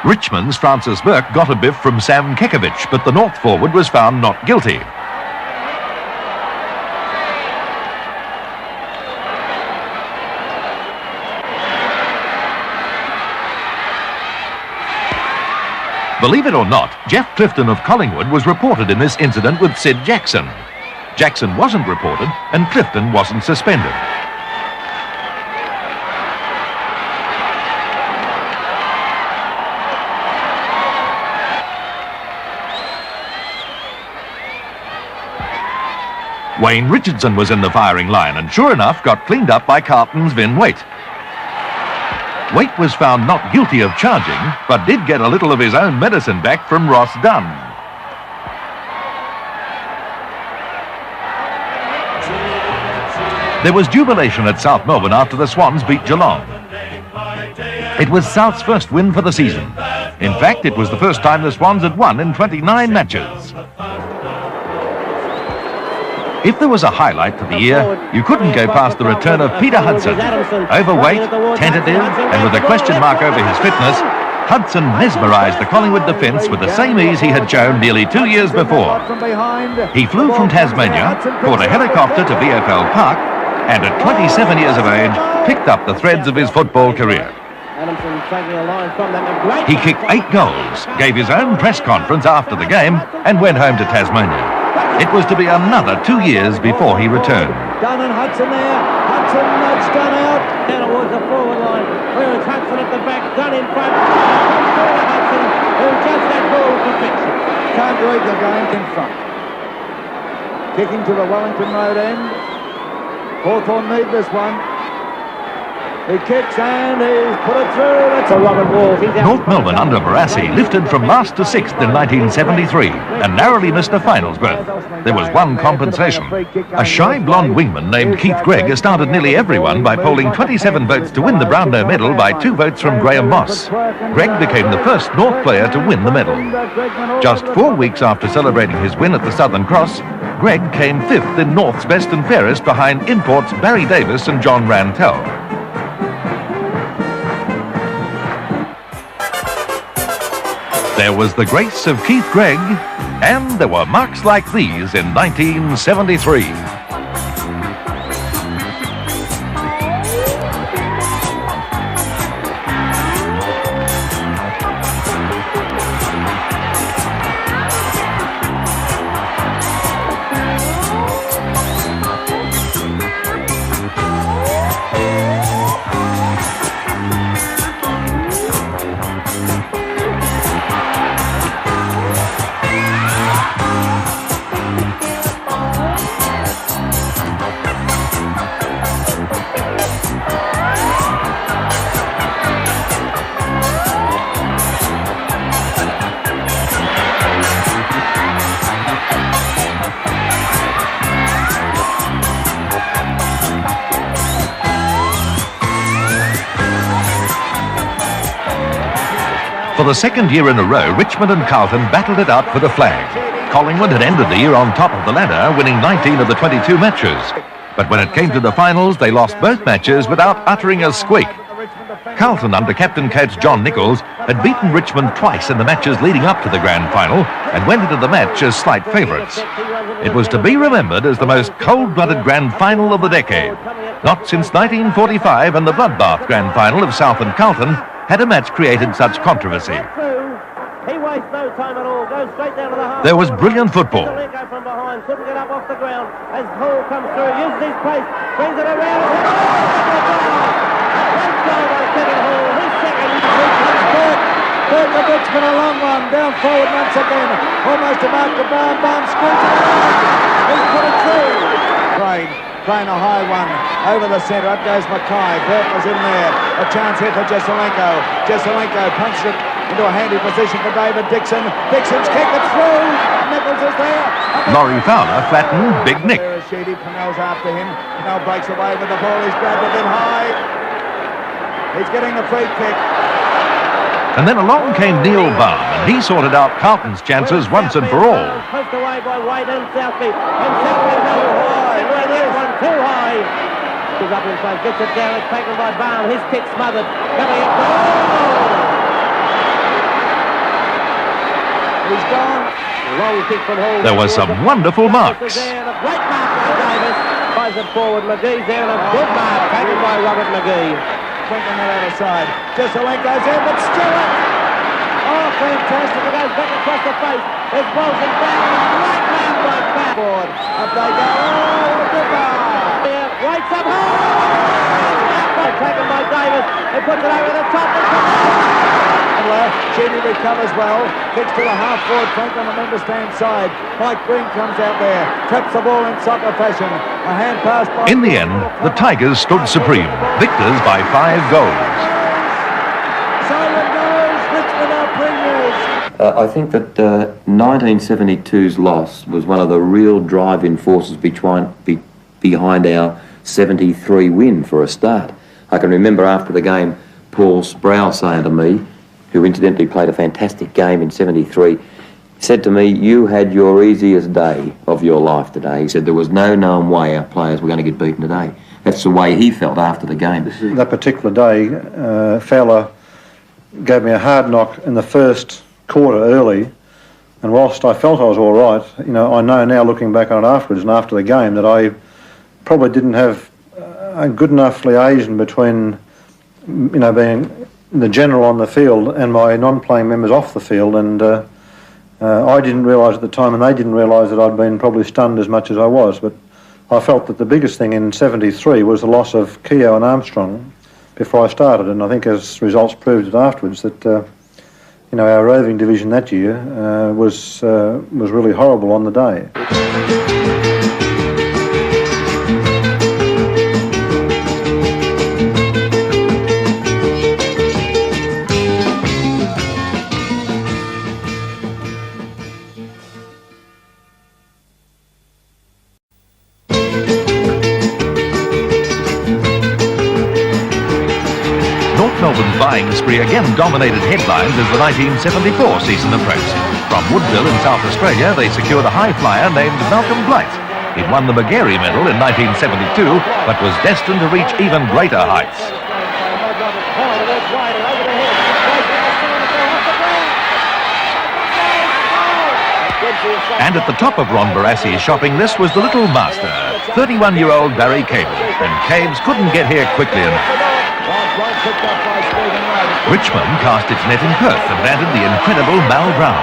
Richmond's Francis Burke got a biff from Sam Kekovich, but the North forward was found not guilty. Believe it or not, Jeff Clifton of Collingwood was reported in this incident with Sid Jackson. Jackson wasn't reported and Clifton wasn't suspended. Wayne Richardson was in the firing line and sure enough got cleaned up by Carlton's Vin Waite. Waite was found not guilty of charging, but did get a little of his own medicine back from Ross Dunn. There was jubilation at South Melbourne after the Swans beat Geelong. It was South's first win for the season. In fact, it was the first time the Swans had won in 29 matches. If there was a highlight for the year, you couldn't go past the return of Peter Hudson. Overweight, tentative, and with a question mark over his fitness, Hudson mesmerised the Collingwood defence with the same ease he had shown nearly 2 years before. He flew from Tasmania, caught a helicopter to VFL Park, and at 27 years of age, picked up the threads of his football career. He kicked 8 goals, gave his own press conference after the game, and went home to Tasmania. It was to be another 2 years before he returned. Dunn and Hudson there. Hudson nudged Dunn out. Down towards the forward line. Where is Hudson at the back? Dunn in front. Comes forward Hudson, who judged that ball with perfection. Can't read the game in front. Kicking to the Wellington Road end. Hawthorn need this one. He kicks and he's put it through. That's a Robert Walsh. North Melbourne under Barassi lifted from last to 6th in 1973 and narrowly missed a finals berth. There was one compensation. A shy blonde wingman named Keith Gregg started nearly everyone by polling 27 votes to win the Brownlow medal by 2 votes from Graham Moss. Gregg became the first North player to win the medal. Just 4 weeks after celebrating his win at the Southern Cross, Gregg came 5th in North's best and fairest behind imports Barry Davis and John Rantell. There was the grace of Keith Gregg, and there were marks like these in 1973. For the second year in a row, Richmond and Carlton battled it out for the flag. Collingwood had ended the year on top of the ladder, winning 19 of the 22 matches. But when it came to the finals, they lost both matches without uttering a squeak. Carlton, under captain coach John Nichols, had beaten Richmond twice in the matches leading up to the grand final and went into the match as slight favourites. It was to be remembered as the most cold-blooded grand final of the decade. Not since 1945 and the bloodbath grand final of South and Carlton had a match created such controversy. He wastes no time at all. Goes straight down to the half. There was brilliant football. Gregor from behind couldn't get up off the ground as Hall comes through, uses his pace, brings it around. Great goal by Kevin Hall. His second. Third for Richmond, a long one. Down forward once again. Almost to mark the Brown. Barnes scoots it out. He's put it through. Crane a high one over the centre. Up goes Mackay. Burt was in there. A chance here for Jesselenko. Jesselenko punches it into a handy position for David Dixon. Dixon's kick it through. Nichols is there. Laurie Fowler flattened Big Nick. Sheedy, Pennell's after him. Pennell breaks away with the ball. He's grabbed it in high. He's getting the free kick. And then along came Neil Baum, and he sorted out Carlton's chances once and for all. Pushed away by White and Southby. And Southby too high. This one too high. He's up inside. Gets it down. It's taken by Baum. His kick smothered. Coming in. He's gone. Long kick from Hall. There were some wonderful marks. There, a great mark by Davis. Buys it forward. McGee's there, and a good mark taken by Robert McGee. Quick on the other side. Just the length goes in, but Stewart. Oh, fantastic. It goes back across the face. It's Bolton down. Great man by backboard. Up they go. Oh, what a good mark. There, right up high. Taken by Davis. He puts it over the top. Cheney recovers well. Kicks to the half-forward flank on the member stand side. Mike Green comes out there. Traps the ball in soccer fashion. A hand pass by... In the end, the Tigers stood supreme, victors by 5 goals. Silent goes. Richmond are premiers. I think that 1972's loss was one of the real driving forces behind our 73 win for a start. I can remember after the game Paul Sproul saying to me, who incidentally played a fantastic game in 73, said to me, "You had your easiest day of your life today." He said there was no known way our players were going to get beaten today. That's the way he felt after the game. That particular day, Fowler gave me a hard knock in the first quarter early, and whilst I felt I was all right, you know, I know now looking back on it afterwards and after the game that I probably didn't have a good enough liaison between, you know, being the general on the field and my non-playing members off the field, and I didn't realise at the time, and they didn't realise that I'd been probably stunned as much as I was, but I felt that the biggest thing in 73 was the loss of Keogh and Armstrong before I started, and I think as results proved it afterwards that you know, our roving division that year was really horrible on the day. Melbourne's buying spree again dominated headlines as the 1974 season approached. From Woodville in South Australia, they secured a high flyer named Malcolm Blight. He'd won the Magarey Medal in 1972, but was destined to reach even greater heights. And at the top of Ron Barassi's shopping list was the little master, 31-year-old Barry Cable, and Cabes couldn't get here quickly enough. Richmond cast its net in Perth and landed the incredible Mal Brown.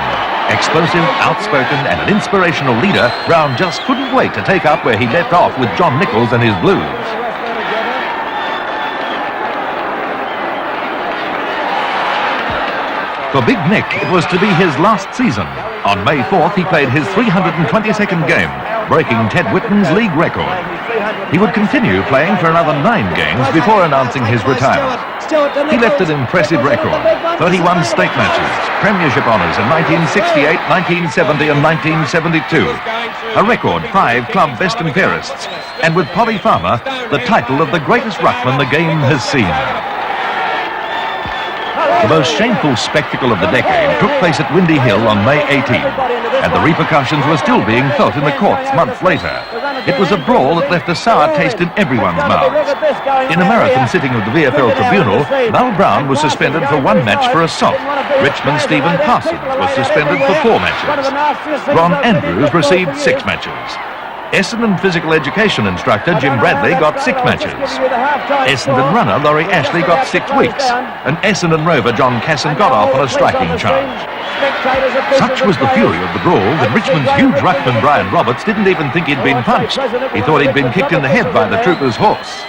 Explosive, outspoken and an inspirational leader, Brown just couldn't wait to take up where he left off with John Nichols and his Blues. For Big Nick, it was to be his last season. On May 4th, he played his 322nd game, breaking Ted Whitman's league record. He would continue playing for another 9 games before announcing his retirement. He left an impressive record, 31 state matches, premiership honours in 1968, 1970 and 1972, a record 5 club best and fairest, and with Polly Farmer, the title of the greatest ruckman the game has seen. The most shameful spectacle of the decade took place at Windy Hill on May 18, and the repercussions were still being felt in the courts months later. It was a brawl that left a sour taste in everyone's mouths. In a marathon sitting of the VFL tribunal, Mal Brown was suspended for 1 match for assault. Richmond Stephen Parsons was suspended for 4 matches. Ron Andrews received 6 matches. Essendon physical education instructor Jim Bradley got 6 matches. Essendon runner Laurie Ashley got 6 weeks, and Essendon rover John Casson got off on a striking charge. Such was the fury of the brawl that Richmond's huge ruckman Brian Roberts didn't even think he'd been punched. He thought he'd been kicked in the head by the trooper's horse.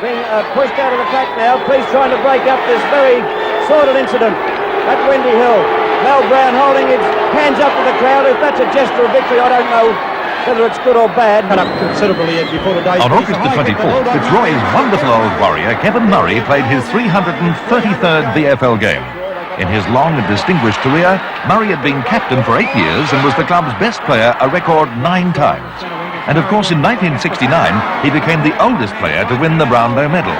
Being pushed out of the track now, police trying to break up this very sordid incident at Windy Hill. Mal Brown holding his hands up to the crowd. If that's a gesture of victory, I don't know whether it's good or bad. Considerably before the day. On August the 24th, Fitzroy's wonderful old warrior Kevin Murray played his 333rd VFL game. In his long and distinguished career, Murray had been captain for 8 years and was the club's best player a record 9 times. And of course in 1969, he became the oldest player to win the Brownlow medal.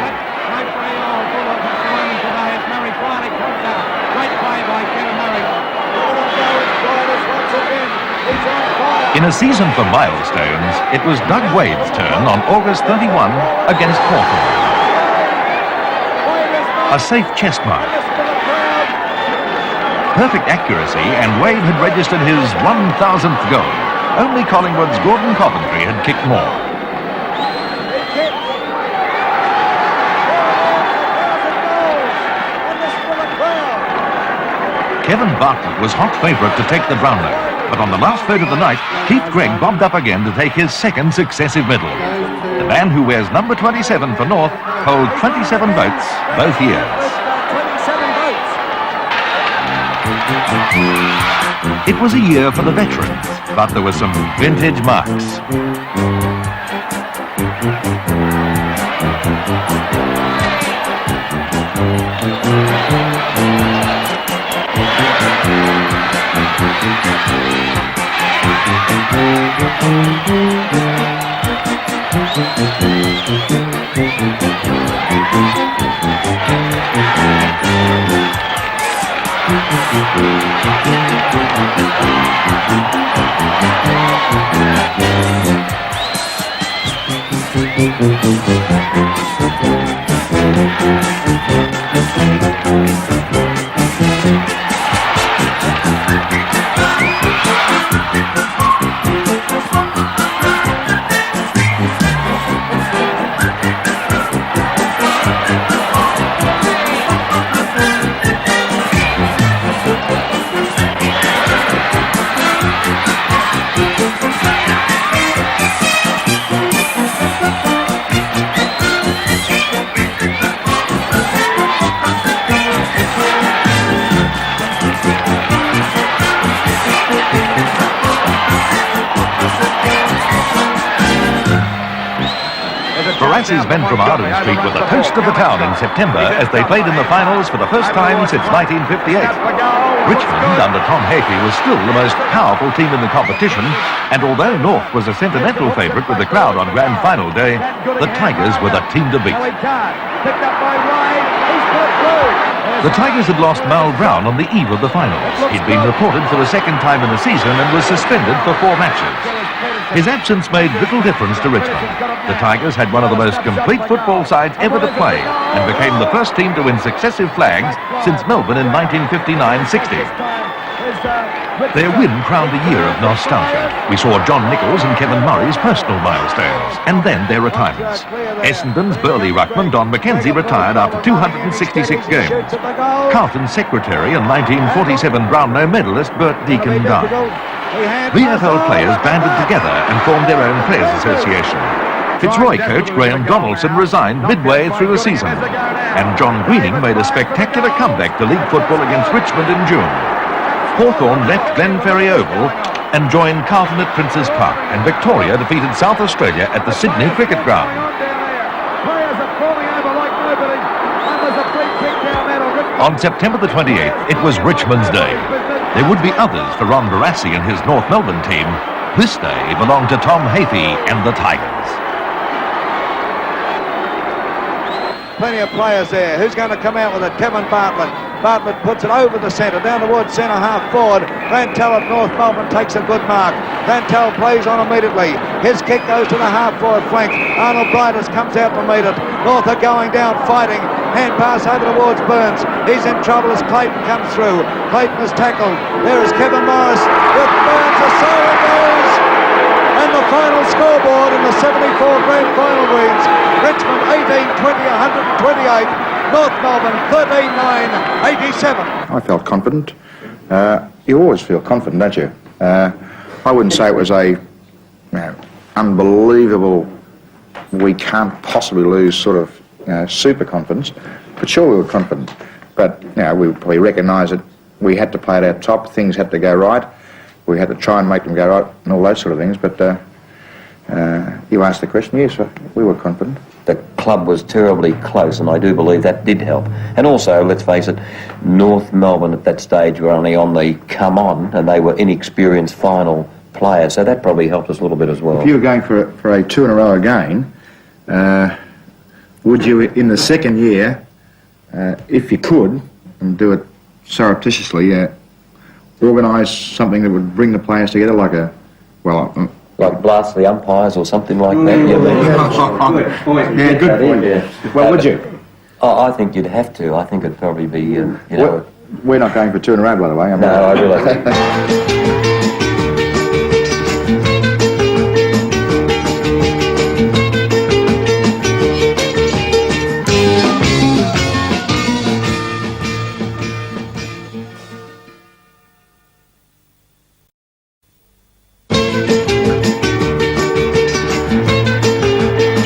In a season for milestones, it was Doug Wade's turn on August 31 against Hawkins. A safe chest mark. perfect accuracy, and Wade had registered his 1,000th goal. Only Collingwood's Gordon Coventry had kicked more. Kevin Bartlett was hot favourite to take the Brownlow, but on the last vote of the night, Keith Gregg bobbed up again to take his second successive medal. The man who wears number 27 for North polled 27 votes both years. It was a year for the veterans, but there were some vintage marks. Barassi's men from Arden Street were the toast of the town in September as they played in the finals for the first time since 1958. Richmond, under Tom Hafey, was still the most powerful team in the competition, and although North was a sentimental favourite with the crowd on Grand Final day, the Tigers were the team to beat. The Tigers had lost Mal Brown on the eve of the finals. He'd been reported for the second time in the season and was suspended for 4 matches. His absence made little difference to Richmond. The Tigers had one of the most complete football sides ever to play and became the first team to win successive flags since Melbourne in 1959-60. Their win crowned a year of nostalgia. We saw John Nichols and Kevin Murray's personal milestones, and then their retirements. Essendon's burly ruckman Don McKenzie retired after 266 games. Carlton's secretary and 1947 Brownlow medalist Bert Deacon died. VFL players banded together and formed their own players' association. Fitzroy coach Graham Donaldson resigned midway through the season, and John Greening made a spectacular comeback to league football against Richmond in June. Hawthorn left Glenferrie Oval and joined Carlton at Princes Park, and Victoria defeated South Australia at the Sydney Cricket Ground. On September the 28th, it was Richmond's day. There would be others for Ron Barassi and his North Melbourne team. This day belonged to Tom Hafey and the Tigers. Plenty of players there. Who's going to come out with it? Kevin Bartlett. Bartlett puts it over the centre, down towards centre half forward. Rantel of North Melbourne takes a good mark. Rantel plays on immediately. His kick goes to the half forward flank. Arnold Blytus comes out to meet it. North are going down, fighting. Hand pass over towards Burns. He's in trouble as Clayton comes through. Clayton is tackled. There is Kevin Morris with Burns. A siren goes. And the final scoreboard in the 74 Grand Final reads Richmond 18-20, 128. North Melbourne 13-9, 87. I felt confident. You always feel confident, don't you? I wouldn't say it was a unbelievable, we can't possibly lose sort of super confidence, but sure we were confident. But we recognised that we had to play at our top, things had to go right, we had to try and make them go right and all those sort of things, but you asked the question, yes, we were confident. The club was terribly close, and I do believe that did help. And also, let's face it, North Melbourne at that stage were only on the come on, and they were inexperienced final players, so that probably helped us a little bit as well. If you were going for a 2 in a row again, would you, in the second year, if you could, and do it surreptitiously, organise something that would bring the players together, like like blast the umpires or something like that. Good point. Well, would you? Oh, I think you'd have to. I think it'd probably be, We're not going for 2 in a row, by the way. No, I realise that.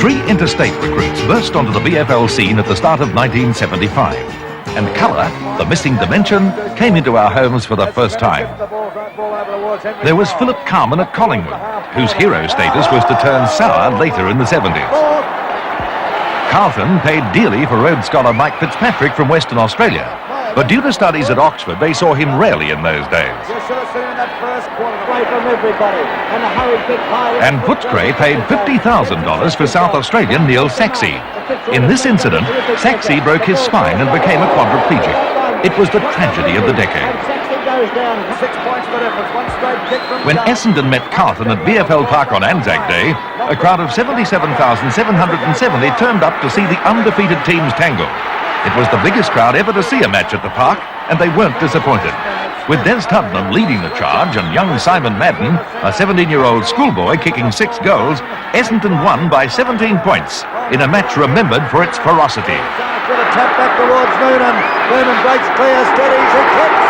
3 interstate recruits burst onto the VFL scene at the start of 1975. And colour, the missing dimension, came into our homes for the first time. There was Philip Carman at Collingwood, whose hero status was to turn sour later in the 70s. Carlton paid dearly for Rhodes scholar Mike Fitzpatrick from Western Australia, but due to studies at Oxford, they saw him rarely in those days. And Footscray paid $50,000 for South Australian Neil Saxey. In this incident, Saxey broke his spine and became a quadriplegic. It was the tragedy of the decade. When Essendon met Carlton at VFL Park on Anzac Day, a crowd of 77,770 turned up to see the undefeated teams tangle. It was the biggest crowd ever to see a match at the park, and they weren't disappointed. With Des Tubman leading the charge and young Simon Madden, a 17-year-old schoolboy, kicking 6 goals, Essendon won by 17 points in a match remembered for its ferocity. Tap back towards Noonan. Noonan breaks clear, steadies, he kicks.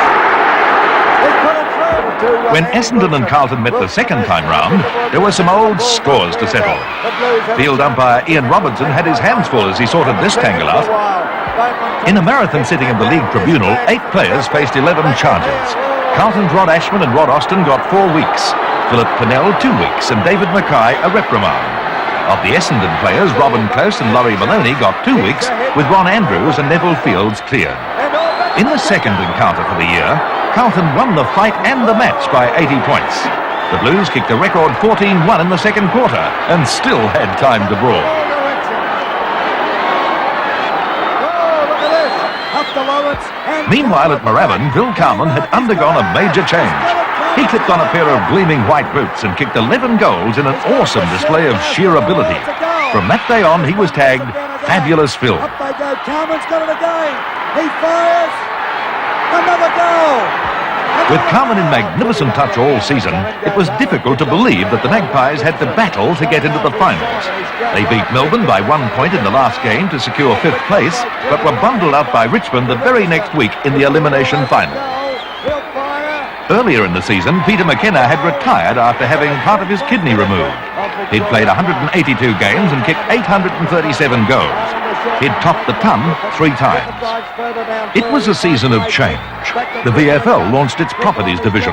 He's put it through. When Essendon and Carlton met the second time round, there were some old scores to settle. Field umpire Ian Robertson had his hands full as he sorted this tangle out. In a marathon sitting of the league tribunal, 8 players faced 11 charges. Carlton's Rod Ashman and Rod Austin got 4 weeks, Philip Pennell 2 weeks, and David Mackay a reprimand. Of the Essendon players, Robin Close and Laurie Maloney got 2 weeks, with Ron Andrews and Neville Fields cleared. In the second encounter for the year, Carlton won the fight and the match by 80 points. The Blues kicked a record 14-1 in the second quarter and still had time to brawl. Meanwhile at Moorabbin, Bill Carman had undergone a major change. He clipped on a pair of gleaming white boots and kicked 11 goals in an awesome display of sheer ability. From that day on, he was tagged Fabulous Phil. Up they go. Carman's got it again. He fires. Another goal. With Carman in magnificent touch all season, it was difficult to believe that the Magpies had to battle to get into the finals. They beat Melbourne by 1 point in the last game to secure 5th place, but were bundled out by Richmond the very next week in the elimination final. Earlier in the season, Peter McKenna had retired after having part of his kidney removed. He'd played 182 games and kicked 837 goals. He'd topped the ton 3 times. It was a season of change. The VFL launched its properties division.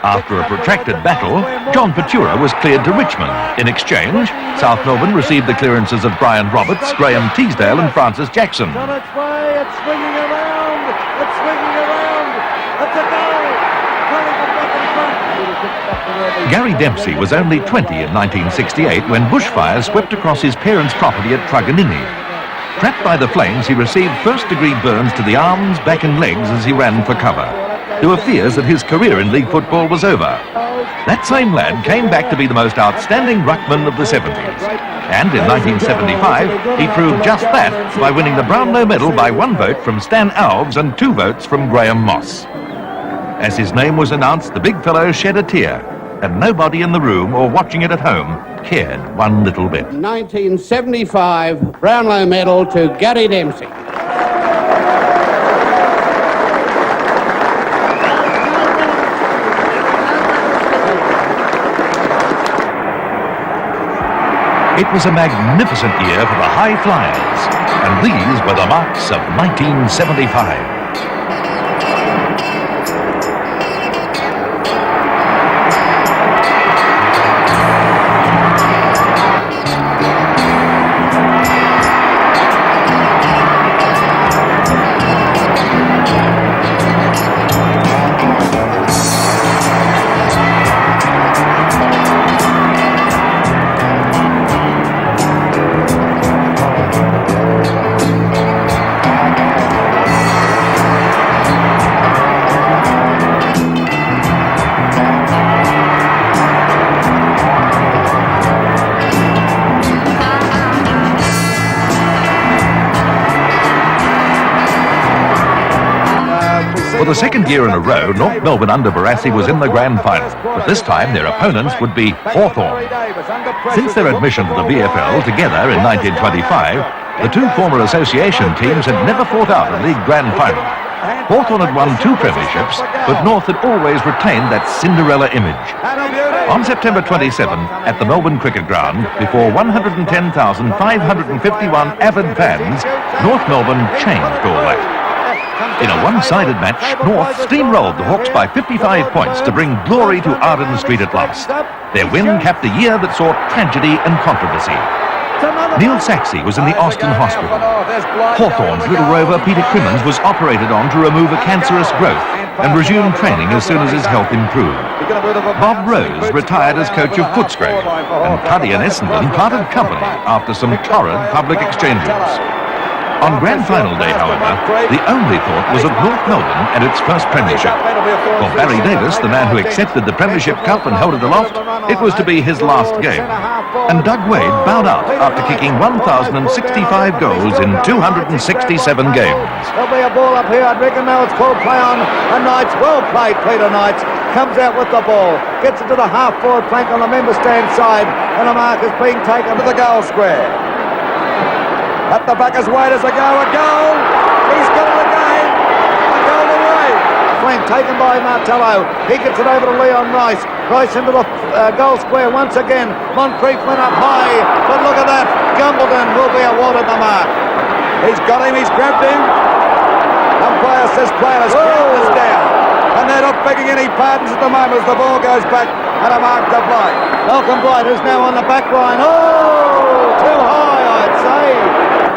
After a protracted battle, John Patura was cleared to Richmond. In exchange, South Melbourne received the clearances of Brian Roberts, Graham Teasdale and Francis Jackson. On its way, it's swinging around. It's swinging around. It's a goal. Gary Dempsey was only 20 in 1968 when bushfires swept across his parents' property at Truganini. Trapped by the flames, he received first-degree burns to the arms, back and legs as he ran for cover. There were fears that his career in league football was over. That same lad came back to be the most outstanding ruckman of the 70s. And in 1975, he proved just that by winning the Brownlow medal by 1 vote from Stan Alves and 2 votes from Graham Moss. As his name was announced, the big fellow shed a tear, and nobody in the room or watching it at home cared one little bit. 1975 Brownlow medal to Gary Dempsey. It was a magnificent year for the High Flyers, and these were the marks of 1975. For the second year in a row, North Melbourne under Barassi was in the grand final, but this time their opponents would be Hawthorn. Since their admission to the VFL together in 1925, the two former association teams had never fought out a league grand final. Hawthorn had won 2 premierships, but North had always retained that Cinderella image. On September 27, at the Melbourne Cricket Ground, before 110,551 avid fans, North Melbourne changed all that. In a one-sided match, North steamrolled the Hawks by 55 points to bring glory to Arden Street at last. Their win capped a year that saw tragedy and controversy. Neil Saxey was in the Austin Hospital. Hawthorn's little rover Peter Crimmins was operated on to remove a cancerous growth and resumed training as soon as his health improved. Bob Rose retired as coach of Footscray, and Tuddy and Essendon parted company after some torrid public exchanges. On grand final day, however, the only thought was of North Melbourne and its first premiership. For Barry Davis, the man who accepted the premiership cup and held it aloft, it was to be his last game. And Doug Wade bowed out after kicking 1,065 goals in 267 games. There'll be a ball up here. I reckon now it's called play on. And Knights, well played, Peter Knights, comes out with the ball, gets it to the half-forward flank on the member stand side, and a mark is being taken to the goal square. At the back is Wade as a goal. He's got it again. A goal away. Flank taken by Martello. He gets it over to Leon Rice. Rice into the goal square once again. Moncrief went up high, but look at that. Gumbleton will be awarded the mark. He's got him. He's grabbed him. Umpire says players is down. And they're not begging any pardons at the moment as the ball goes back and a mark to Blight. Malcolm Blight is now on the back line. Oh, too high, I'd say.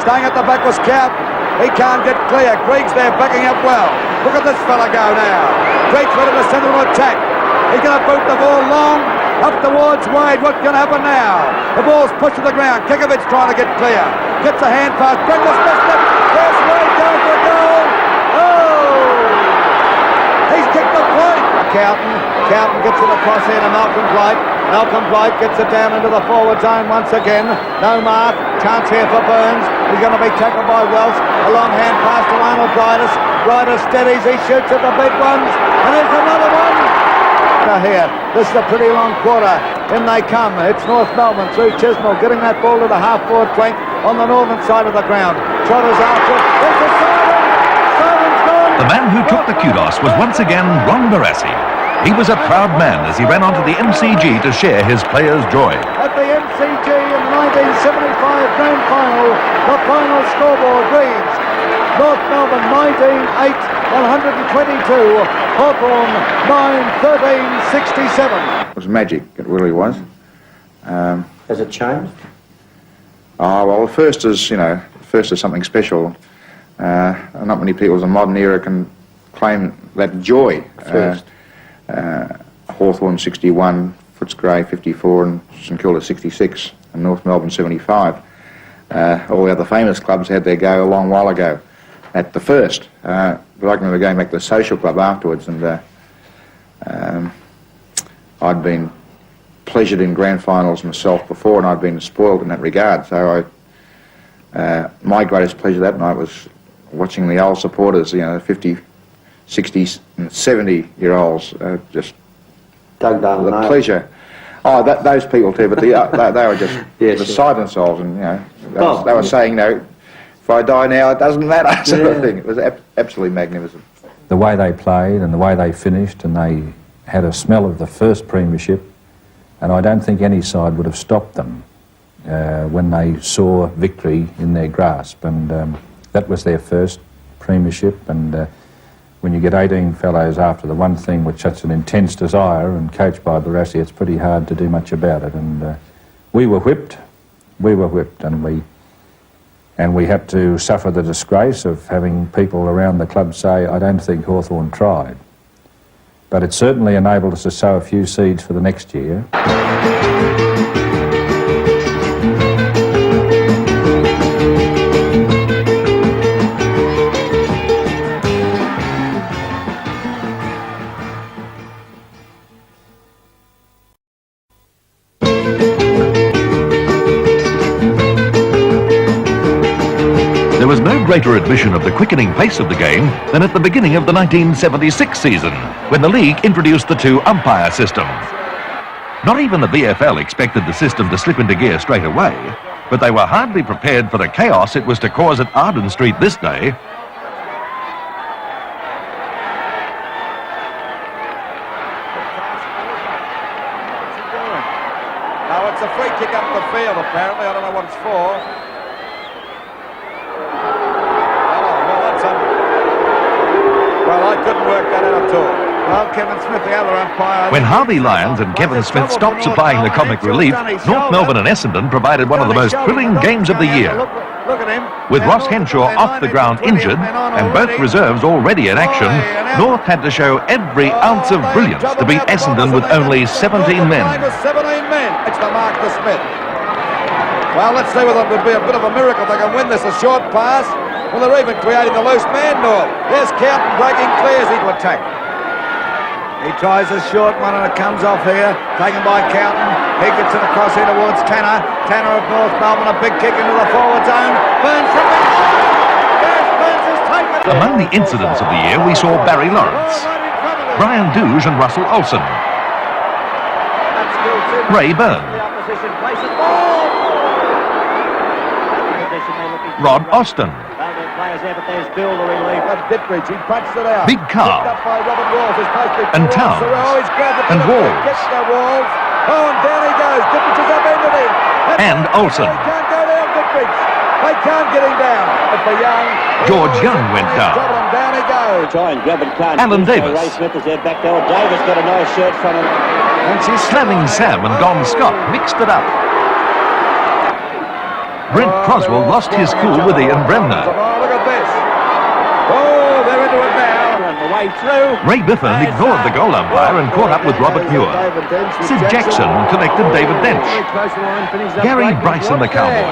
Staying at the back was Cout. He can't get clear. Greig's there backing up well. Look at this fella go now. Greig's ready to send him to attack. He's going to boot the ball long up towards Wade. What's going to happen now? The ball's pushed to the ground. Kikovich trying to get clear. Gets a hand pass. Brenda's missed it. There's Wade going for a goal. Oh! He's kicked the point. Cowton gets it across here to Malcolm Blight. Malcolm Blight gets it down into the forward zone once again. No mark. Chance here for Burns. He's going to be tackled by Welsh. A long hand pass to Arnold Bridus. Bridus steadies. He shoots at the big ones. And there's another one. Here. This is a pretty long quarter. In they come. It's North Melbourne through Chisnell, getting that ball to the half-forward flank on the northern side of the ground. Trotters after it. There's a siren. Siren's gone. The man who took the kudos was once again Ron Barassi. He was a proud man as he ran onto the MCG to share his players' joy. At the MCG in the 1975 Grand Final, the final scoreboard reads North Melbourne 19-8, 122, Hawthorn 9-13, 67. It was magic, it really was. Has it changed? Oh, well, first is something special. Not many people in the modern era can claim that joy. First. Hawthorn 61, Footscray 54 and St Kilda 66 and North Melbourne 75. All the other famous clubs had their go a long while ago at the first. But I can remember going back to the social club afterwards, and I'd been pleasured in grand finals myself before, and I'd been spoiled in that regard. So my greatest pleasure that night was watching the old supporters, 50, 60 and 70-year-olds, just Doug down the pleasure. Oh, those people too, but they were just beside themselves, and they were saying, if I die now, it doesn't matter, sort of thing. It was absolutely magnificent. The way they played and the way they finished, and they had a smell of the first premiership, and I don't think any side would have stopped them when they saw victory in their grasp, and that was their first premiership, and when you get 18 fellows after the one thing with such an intense desire and coached by Barassi, it's pretty hard to do much about it. And we were whipped, and we had to suffer the disgrace of having people around the club say, I don't think Hawthorn tried. But it certainly enabled us to sow a few seeds for the next year. There was no greater admission of the quickening pace of the game than at the beginning of the 1976 season, when the league introduced the two umpire system. Not even the VFL expected the system to slip into gear straight away, but they were hardly prepared for the chaos it was to cause at Arden Street this day. No, it's a free kick up the field, apparently. I don't know what it's for. Well, I couldn't work that out at all. Well, Kevin Smith, the other umpire... When Harvey Lyons and Kevin Smith stopped supplying the comic relief, North Melbourne and Essendon provided one of the most thrilling games of the year. Look at him. With Ross Henshaw off the ground injured and both reserves already in action, North had to show every ounce of brilliance to beat Essendon with only 17 men. 17 men. It's the mark to Smith. Well, let's see whether it'll be a bit of a miracle. They can win this, a short pass. Well, they're even creating the loose man, North. There's Carlton breaking clear as he to attack. He tries a short one and it comes off here, taken by Carlton. He gets it across here towards Tanner. Tanner of North Melbourne, a big kick into the forward zone. Burns from behind. Yes, Burns has taken it. Among the incidents of the year, we saw Barry Lawrence, Brian Douge and Russell Olsen, Ray Byrne, Rod Austin, Big Carl, and Towns, and Walsh, and Olsen. They can't get him down. But for Young, George Young went down. Down he goes. Try and grab it, can't. Alan Davis. Ray Smith is there back there. Davis got a nice shirt from him. And she's Slamming Sam and Don Scott mixed it up. Brent Croswell lost his cool with Ian Bremner. Oh, look at this. Oh, they're into it now. On the way through. Ray Biffin ignored the goal umpire and caught up with Robert Muir. Sid Jackson collected David Dench. Gary Bryson the Cowboy.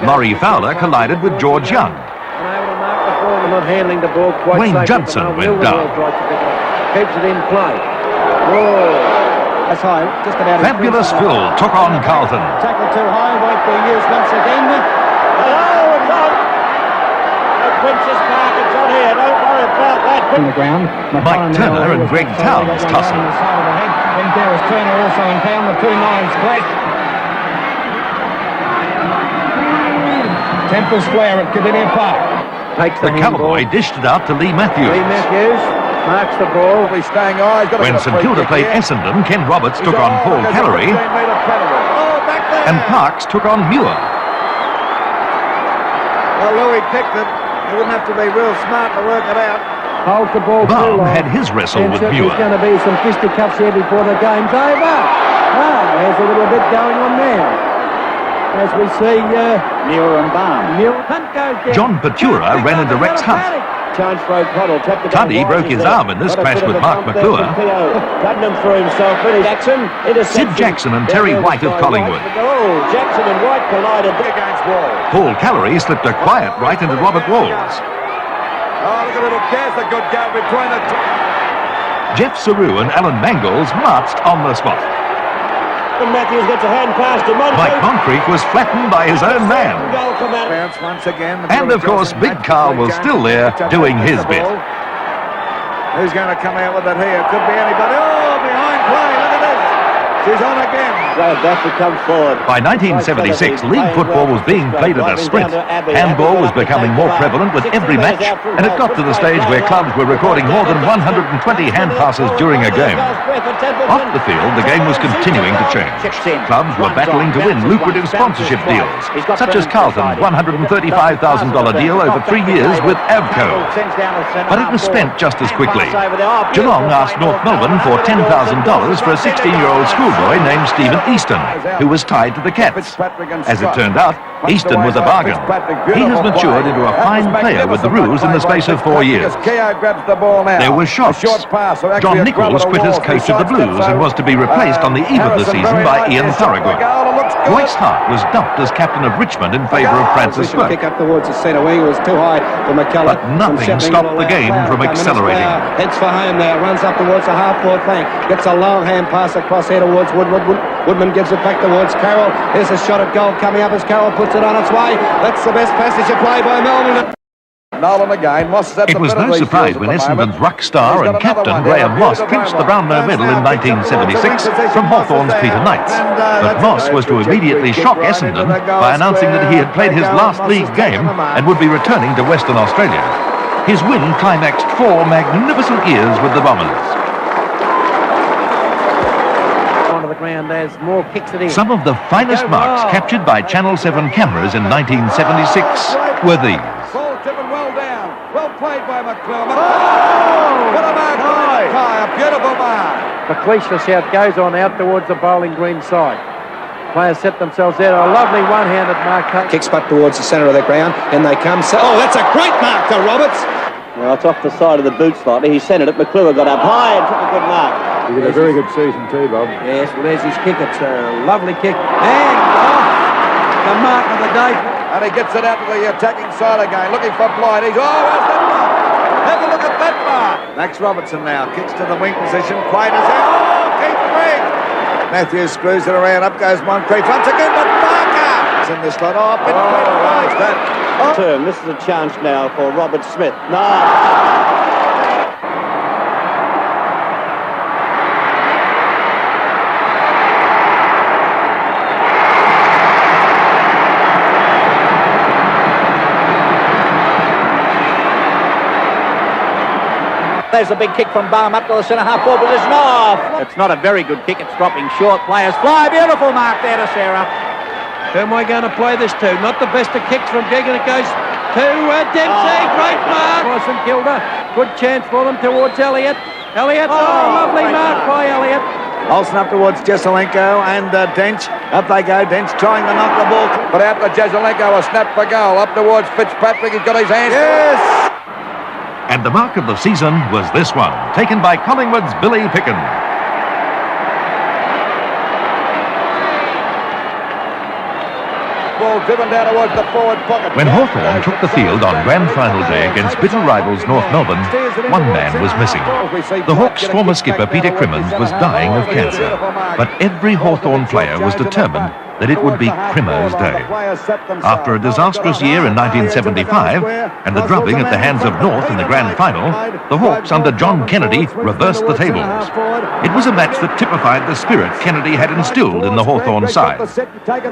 Laurie Fowler collided with George Young. Wayne Judson went down. Keeps it in play. Oh. That's high, just about Fabulous Phil took on Carlton. Tackle too high, wait for use once again. Oh, it's on! Princess Park, it's on here, don't worry about that. On the ground. Mike Turner and Greg Towns tussled. Then there is Turner also in town, the two lines clash. Tempers flare at Cavinia Park. Takes The Cowboy dished it out to Lee Matthews. Lee Matthews marks the ball. He's staying high. When St Kilda played Essendon, Ken Roberts took on Paul Callery and Parks took on Muir. Well, Louis picked it. He wouldn't have to be real smart to work it out. Hold the ball too Baum long. had his wrestle with Muir. There's going to be some fisticuffs here before the game's over. There's a little bit going on there. As we see Muir and Baum. Hunt goes down. John Patura ran into Rex Hunt. Chance for O'Connell. Tuddy broke his arm in this crash with Mark McClure. Putnam threw himself in. Jackson. Sid Jackson and Terry White of Collingwood. Oh, Jackson and White collided Against Wall. Paul Callery slipped a quiet right into Robert Walls. Oh, look at little Gaz, a good go between the two. Jeff Saru and Alan Mangles marched on the spot. Matthews gets a hand pass to Moncrief. Mike Moncrief was flattened by his own man. Bounce once again. And of course, Big Carl was still there doing his bit. Who's going to come out with it here? Could be anybody. Oh, behind play. Look at this. She's on again. That comes forward. By 1976, league football was being played at a sprint. Handball was becoming more prevalent with every match, and it got to the stage where clubs were recording more than 120 hand passes during a game. Off the field, the game was continuing to change. Clubs were battling to win lucrative sponsorship deals, such as Carlton's $135,000 deal over 3 years with Avco. But it was spent just as quickly. Geelong asked North Melbourne for $10,000 for a 16-year-old schoolboy named Stephen Easton, who was tied to the Cats. As it turned out, Easton was a bargain. He has matured into a fine player with the Roos in the space of 4 years. There were shocks. John Nichols quit as coach of the Blues and was to be replaced on the eve of the season by Ian Thorogood. Royce Hart was dumped as captain of Richmond in favour of Francis Burke. Kick up towards the centre wing. It was too high for McCullough. But nothing stopped the game from accelerating. Heads for home now. Runs up towards the half-forward flank. Gets a long hand pass across here towards towards Woodward. Woodman gives it back towards Carroll. Here's a shot at goal coming up as Carroll puts it on its way. That's the best passage of play by Melbourne. Nolan again. Moss is at It the was middle no of these surprise fields when at the Essendon's moment. ruck star He's got and another captain one Graham here. Moss Beautiful clinched the run. Brownlow medal in 1976 from Hawthorn's Peter Knights. But Moss was to immediately shock Essendon by announcing that he had played his last league game and would be returning to Western Australia. His win climaxed 4 magnificent years with the Bombers. More kicks at him. Some of the finest marks captured by Channel 7 cameras in 1976 were these. Ball tipping well down. Well played by McClure. What a mark by Mackay. A beautiful mark. McLeish shout goes on out towards the bowling green side. Players set themselves out. A lovely one-handed mark. Kicks back towards the centre of the ground. In they come. Oh, that's a great mark to Roberts. Well, it's off the side of the boot slightly. He centred it. McClure got up high and took a good mark. He did a very good season too, Bob. Yes, well, there's his kick. It's a lovely kick. And the mark of the day. And he gets it out to the attacking side again, looking for Blight. He's, where's that mark? Have a look at that mark. Max Robertson now kicks to the wing position. Quaid is out. Oh, Keith Grigg. Matthews screws it around. Up goes Moncrief. Once again, but Barker. It's in this lot. Oh, bit close that. Turn. This is a chance now for Robert Smith. No. There's a big kick from Baum up to the centre-half forward position. Off. It's not a very good kick. It's dropping short. Players fly. Beautiful mark there to Sarah. Who am I going to play this to? Not the best of kicks from Gregor. It goes to Dempsey. Great mark. St Kilda. Good chance for them towards Elliott. Elliott. Lovely mark by Elliott. Olsen up towards Jesselenko and Dench. Up they go. Dench trying to knock the ball. But out to Jesselenko. A snap for goal. Up towards Fitzpatrick. He's got his hands. Yes! And the mark of the season was this one, taken by Collingwood's Billy Picken. Ball driven down towards the forward pocket. When Hawthorn took the field on grand final day against bitter rivals North Melbourne, one man was missing. The Hawks' former skipper Peter Crimmins was dying of cancer, but every Hawthorn player was determined that it would be Crimmo's day. After a disastrous year in 1975 and the drubbing at the hands of North in the grand final, the Hawks under John Kennedy reversed the tables. It was a match that typified the spirit Kennedy had instilled in the Hawthorn side.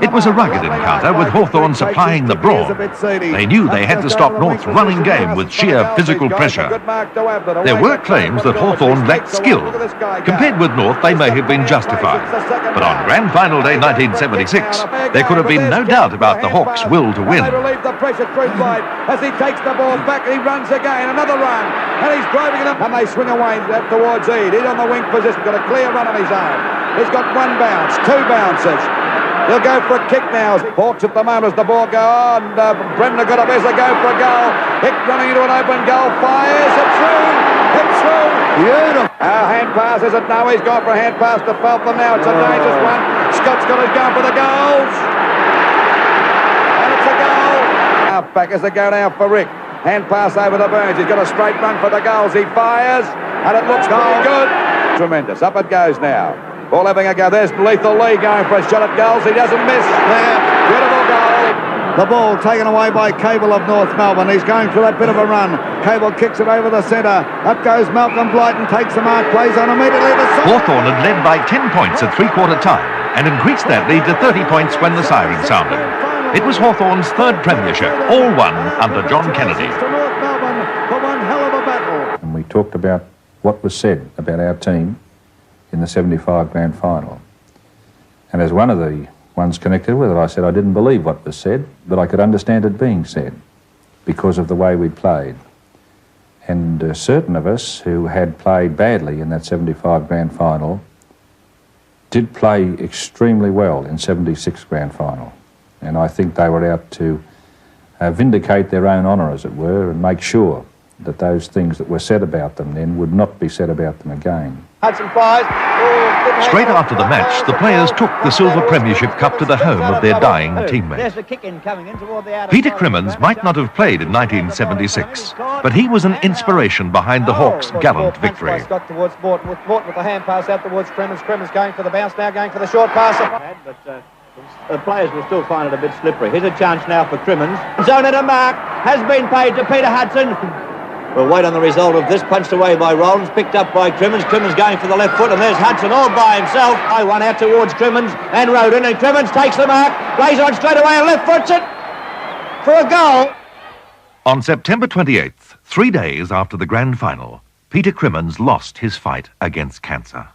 It was a rugged encounter with Hawthorn supplying the brawn. They knew they had to stop North's running game with sheer physical pressure. There were claims that Hawthorn lacked skill. Compared with North, they may have been justified. But on grand final day 1976, there could have been no doubt about the Hawks' will to win. They relieve the pressure through Blight as he takes the ball back. He runs again, another run, and he's driving it up. And they swing away towards Eade. He's on the wing position, got a clear run on his own. He's got one bounce, two bounces. He'll go for a kick now. Hawks at the moment as the ball goes on. Bremner got up as they go for a goal. Hick running into an open goal, fires it through. It's through. Beautiful. Hand pass, is it? No, he's gone for a hand pass to Feltham now. It's a dangerous one. Scott's got his gun for the goals. And it's a goal. Half back as they go now for Rick. Hand pass over the Burns. He's got a straight run for the goals. He fires, and it looks pretty good. Tremendous. Up it goes now. Ball having a go. There's Lethal Lee going for a shot at goals. He doesn't miss. There. Beautiful goal. The ball taken away by Cable of North Melbourne. He's going for that bit of a run. Cable kicks it over the centre. Up goes Malcolm Blight and takes the mark. Plays on immediately. Hawthorn had led by 10 points at three-quarter time and increased that lead to 30 points when the siren sounded. It was Hawthorn's third premiership, all won under John Kennedy. North Melbourne for one hell of a battle. And we talked about what was said about our team in the 75 grand final. And as one of the ones connected with it, I said I didn't believe what was said, but I could understand it being said because of the way we played. And certain of us who had played badly in that 75 grand final did play extremely well in 76 grand final. And I think they were out to vindicate their own honour, as it were, and make sure that those things that were said about them then would not be said about them again. Hudson fires. Oh, Straight after the match, the players took the Silver Premiership Cup to the home of their dying teammate. There's the kick in coming in toward the outer Peter side. Crimmins might not have played in 1976, but he was an inspiration behind the Hawks' gallant victory. Scott towards Morton with the hand pass out towards Crimmins. Crimmins going for the bounce now, going for the short pass. But the players will still find it a bit slippery. Here's a chance now for Crimmins. Zone and a mark has been paid to Peter Hudson. We'll wait on the result of this. Punched away by Rollins, picked up by Crimmins. Crimmins going for the left foot, and there's Hudson all by himself. I one out towards Crimmins and Roden, and Crimmins takes the mark, plays on straight away and left foots it for a goal. On September 28th, 3 days after the grand final, Peter Crimmins lost his fight against cancer.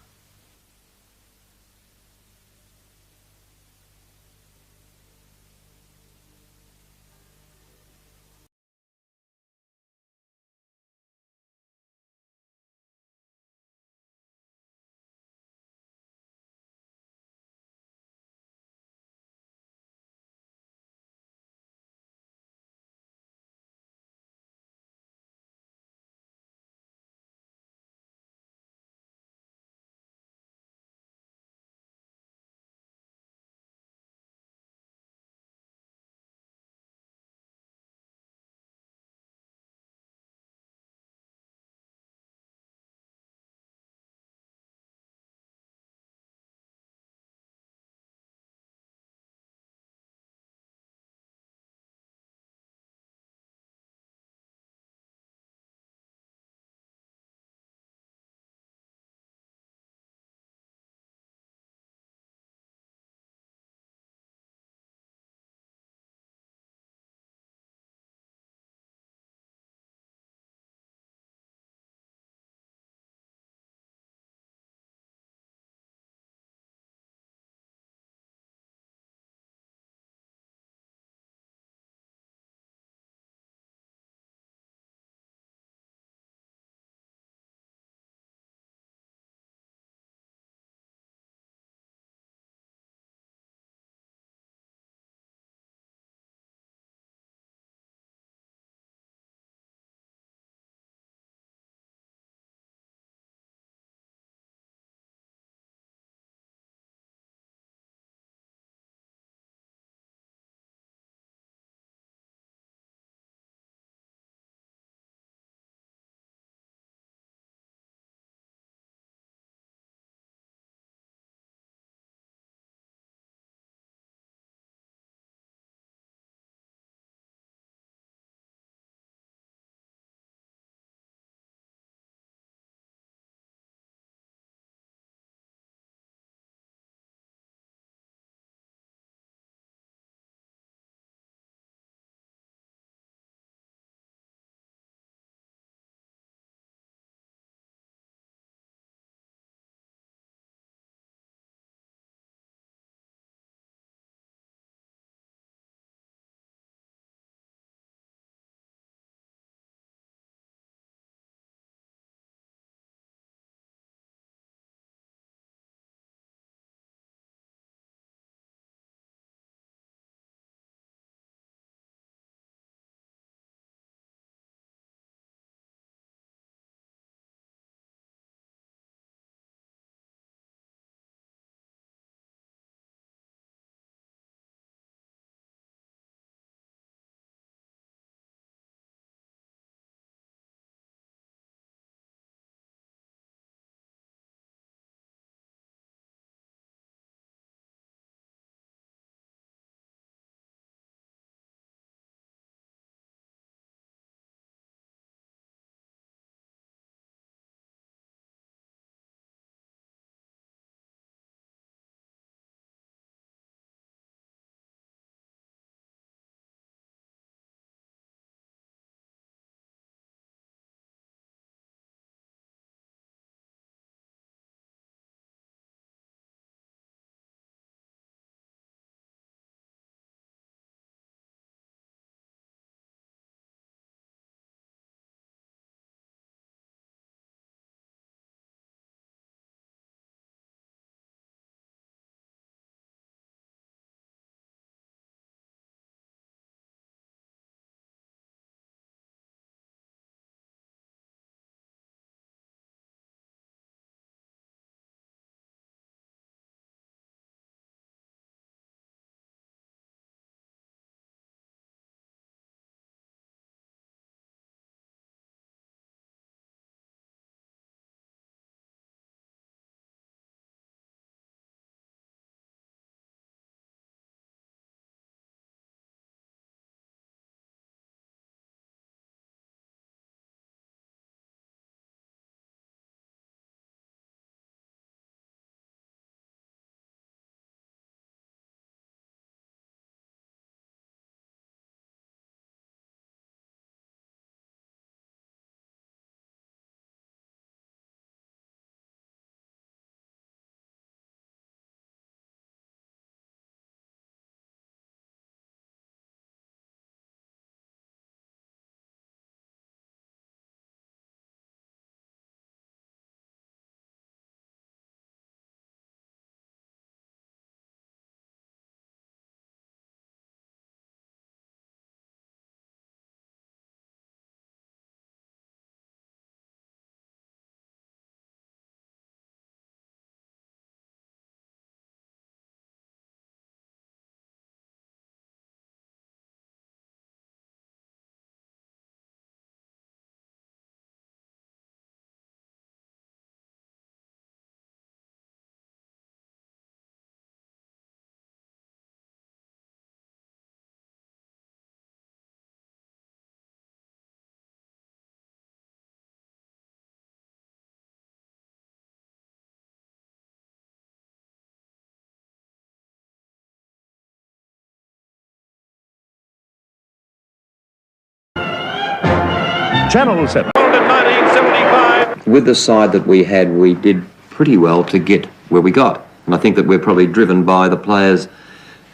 Channel 7. In 1975. With the side that we had, we did pretty well to get where we got. And I think that we're probably driven by the players'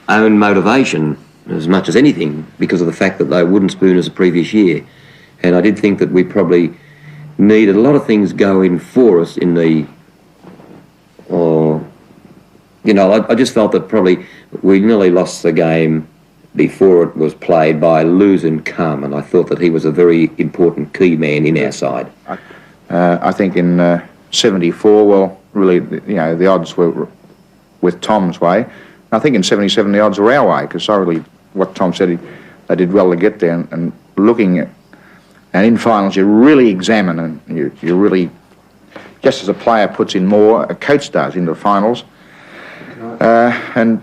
own motivation as much as anything because of the fact that they wouldn't spoon us the previous year. And I did think that we probably needed a lot of things going for us in the... I just felt that probably we nearly lost the game before it was played by losing Cum, and I thought that he was a very important key man in our side. I think in 74, well, really, the odds were with Tom's way. I think in 77 the odds were our way, because what Tom said, they did well to get there, and looking at, and in finals you really examine, and you really, just as a player puts in more, a coach does into finals, and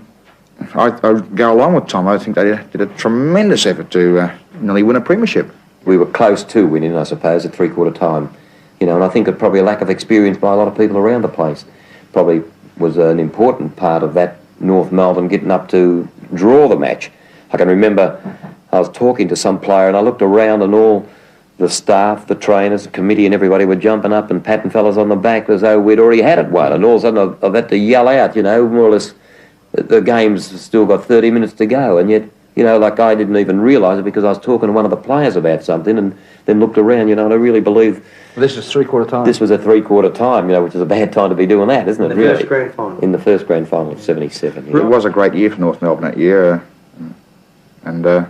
I go along with Tom. I think they did a tremendous effort to nearly win a premiership. We were close to winning, I suppose, at three-quarter time. And I think that probably a lack of experience by a lot of people around the place probably was an important part of that North Melbourne getting up to draw the match. I can remember I was talking to some player and I looked around and all the staff, the trainers, the committee and everybody were jumping up and patting fellas on the back as though we'd already had it won. And all of a sudden I've had to yell out, more or less, the game's still got 30 minutes to go. And yet, I didn't even realise it because I was talking to one of the players about something and then looked around, and I really believe... This is three-quarter time. This was a three-quarter time, which is a bad time to be doing that, isn't it, really? First grand final. In the first grand final of 77. It was a great year for North Melbourne that year, and it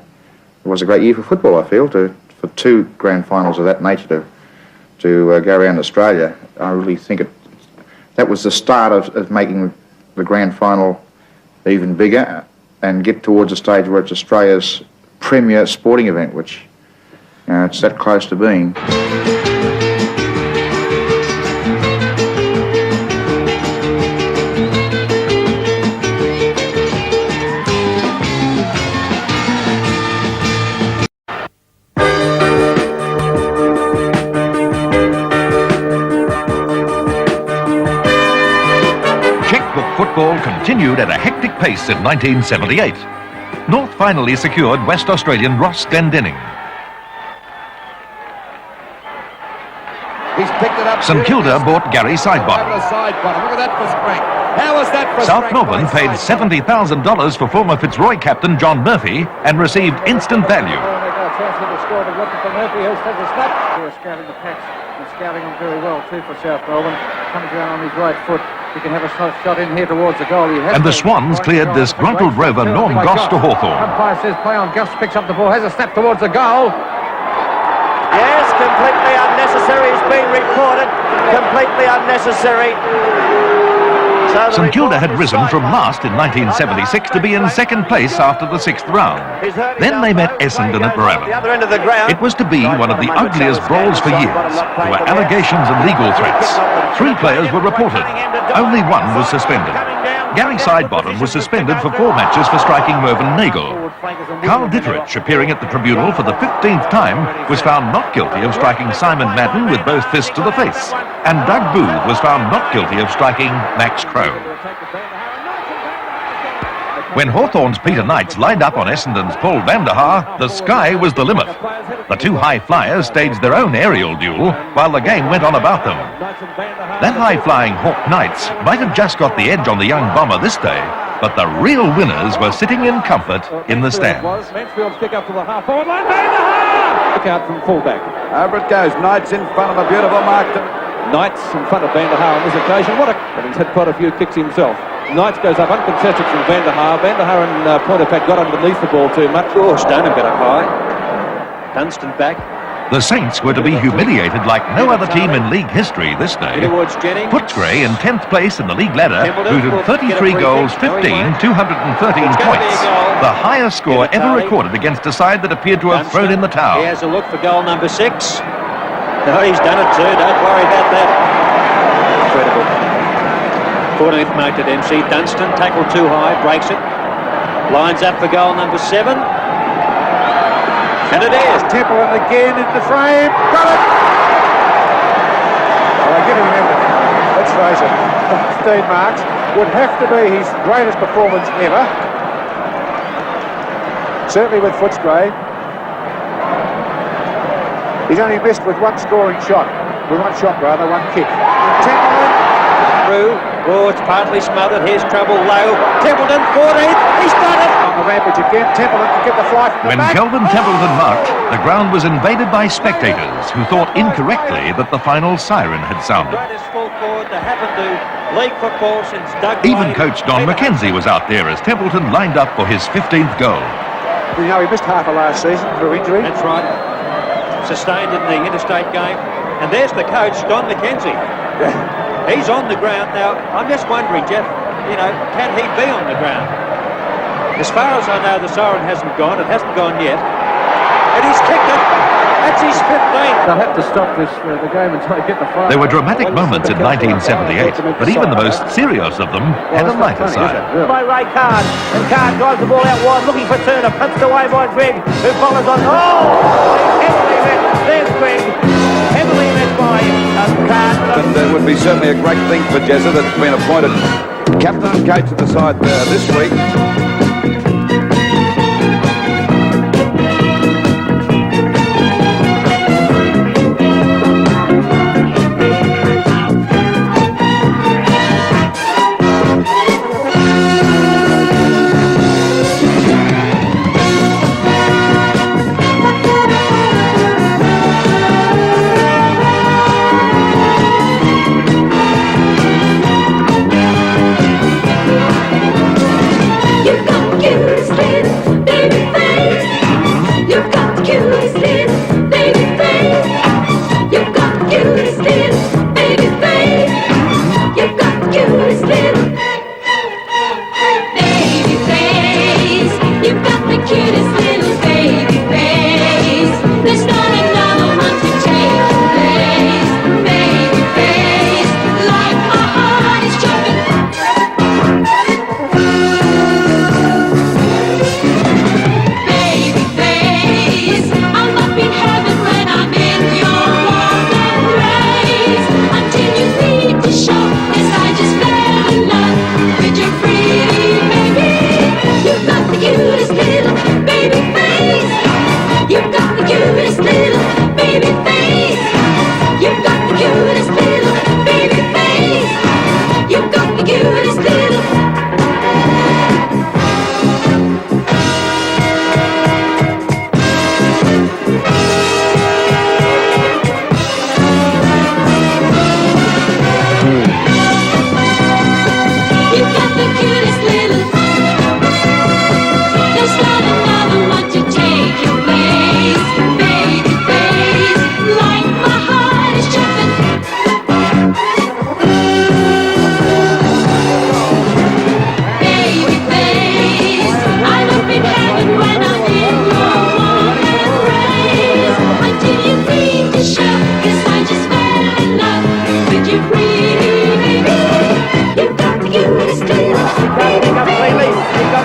was a great year for football, I feel, for two grand finals of that nature to go around Australia. I really think that was the start of making the grand final even bigger and get towards a stage where it's Australia's premier sporting event, which it's that close to being. Football continued at a hectic pace in 1978. North finally secured West Australian Ross Glendinning. He's picked it up. St Kilda bought Gary Sidebottom. Look at that for strength. How was that for South strength? Melbourne paid $70,000 for former Fitzroy captain John Murphy and received instant value. Scouting the packs and scouting them very well too for South Melbourne. Comes around on his right foot. He can have a shot in here towards the goal. And the Swans cleared disgruntled rover Norm Goss to Hawthorn. Umpire says play on. Goss picks up the ball, has a snap towards the goal. Yes, completely unnecessary. It's been reported. Completely unnecessary. St Kilda had risen from last in 1976 to be in second place after the sixth round. Then they met Essendon at Moorabbin. It was to be one of the ugliest brawls for years. There were allegations and legal threats. 3 players were reported. Only 1 was suspended. Gary Sidebottom was suspended for 4 matches for striking Mervyn Nagel. Carl Ditterich, appearing at the tribunal for the 15th time, was found not guilty of striking Simon Madden with both fists to the face. And Doug Booth was found not guilty of striking Max Crow. When Hawthorn's Peter Knights lined up on Essendon's Paul van der Haar, the sky was the limit. The 2 high flyers staged their own aerial duel while the game went on about them. That high-flying Hawk Knights might have just got the edge on the young bomber this day, but the real winners were sitting in comfort in the stands. Mansfield's kick up to the half-forward line. Van der Haar! Kick out from fullback. Over it goes. Knights in front of a beautiful mark. Knights in front of Van der Haar on this occasion. But he's had quite a few kicks himself. Knights goes up uncontested from Van der Haar. Van der Haar and Pointer-Pack got underneath the ball too much. Oh, Stoneham got up high. Dunstan back. The Saints were to be humiliated like no other team in league history this day. Footscray in 10th place in the league ladder, booted 33 goals, 213 points. The highest score ever recorded against a side that appeared to have thrown in the towel. He has a look for goal number 6. No, he's done it too, don't worry about that. Incredible. 14th mark to Dempsey. Dunstan, tackle too high, breaks it. Lines up for goal number 7. And it is. Temple again in the frame. Got it! Well, they're giving him everything. Let's face it. 15 marks would have to be his greatest performance ever. Certainly with Footscray. He's only missed with one scoring shot. With one shot, rather, one kick. Templeton. Through. Oh, it's partly smothered. Here's trouble low. Templeton, 14th. He's done it. On the rampage again. Templeton can get the fly from the When back. Kelvin Templeton marked, the ground was invaded by spectators who thought incorrectly that the final siren had sounded. Greatest full forward to happen to league football since Doug Even White. coach Don McKenzie was out there as Templeton lined up for his 15th goal. You know, he missed half of last season through injury. That's right. Sustained in the interstate game. And there's the coach, Don McKenzie. He's on the ground now. I'm just wondering, Jeff, you know, can he be on the ground? As far as I know, the siren hasn't gone. It hasn't gone yet. And he's kicked it. That's his 15th. They'll have to stop this the game until they get the fire. There were dramatic moments in 1978, but even the most serious of them had a lighter side. By Ray Card, and Card drives the ball out wide, looking for Turner, punched away by Greg, who follows on. Oh! Heavily met. There's Greg. Heavily met by Card. And it would be certainly a great thing for Jezza that's been appointed captain and coach of the side this week.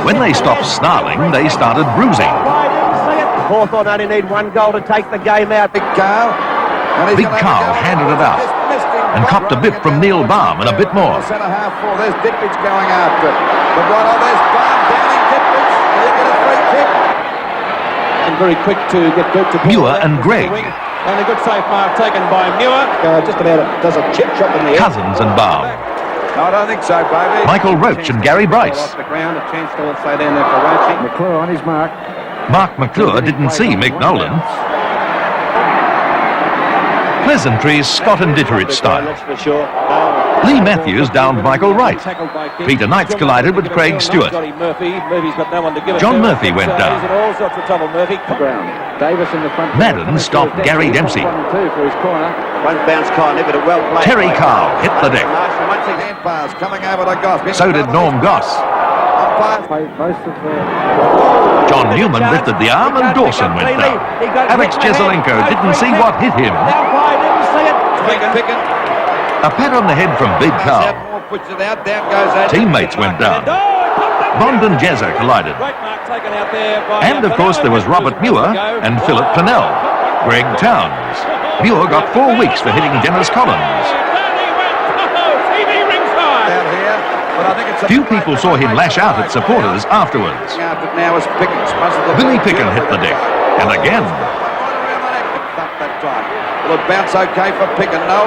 When they stopped snarling, they started bruising. Hawthorn only need one goal to take the game out. Big Carl. Big Carl handed it out and copped a bit from Neil Baum and a bit more. Centre half four. There's Dickridge going after it. But right on, there's Baum down in Dickridge. He'll get a free kick. And very quick to get good to Muir and Greg. And a good safe mark taken by Muir. Just about does a chip chop in the air. Cousins and Baum. No, I don't think so, baby. Michael Roach and Gary Bryce. Off the ground, a chance to also down there for Roach. McClure on his mark. Mark McClure didn't see Mick Nolan. Pleasantries Scott and Ditterich style. That's for sure. Lee Matthews downed Michael Wright. Peter Knights collided with Craig Stewart. John Murphy went down. Madden stopped Gary Dempsey. One bounce Carl, but a well played. Terry Carl hit the deck. Hand pass coming over to Goss. So did Norm Goss. John Newman lifted the arm and Dawson went down. Alex Jezelenko didn't see what hit him. A pat on the head from Big Carl. Teammates went down. Bond and Jezza collided. And of course there was Robert Muir and Philip Pennell. Greg Towns. Muir got 4 weeks for hitting Dennis Collins. Few people saw him lash out at supporters afterwards. Billy Picken hit the deck. And again. time. Will it bounce okay for Picken? No,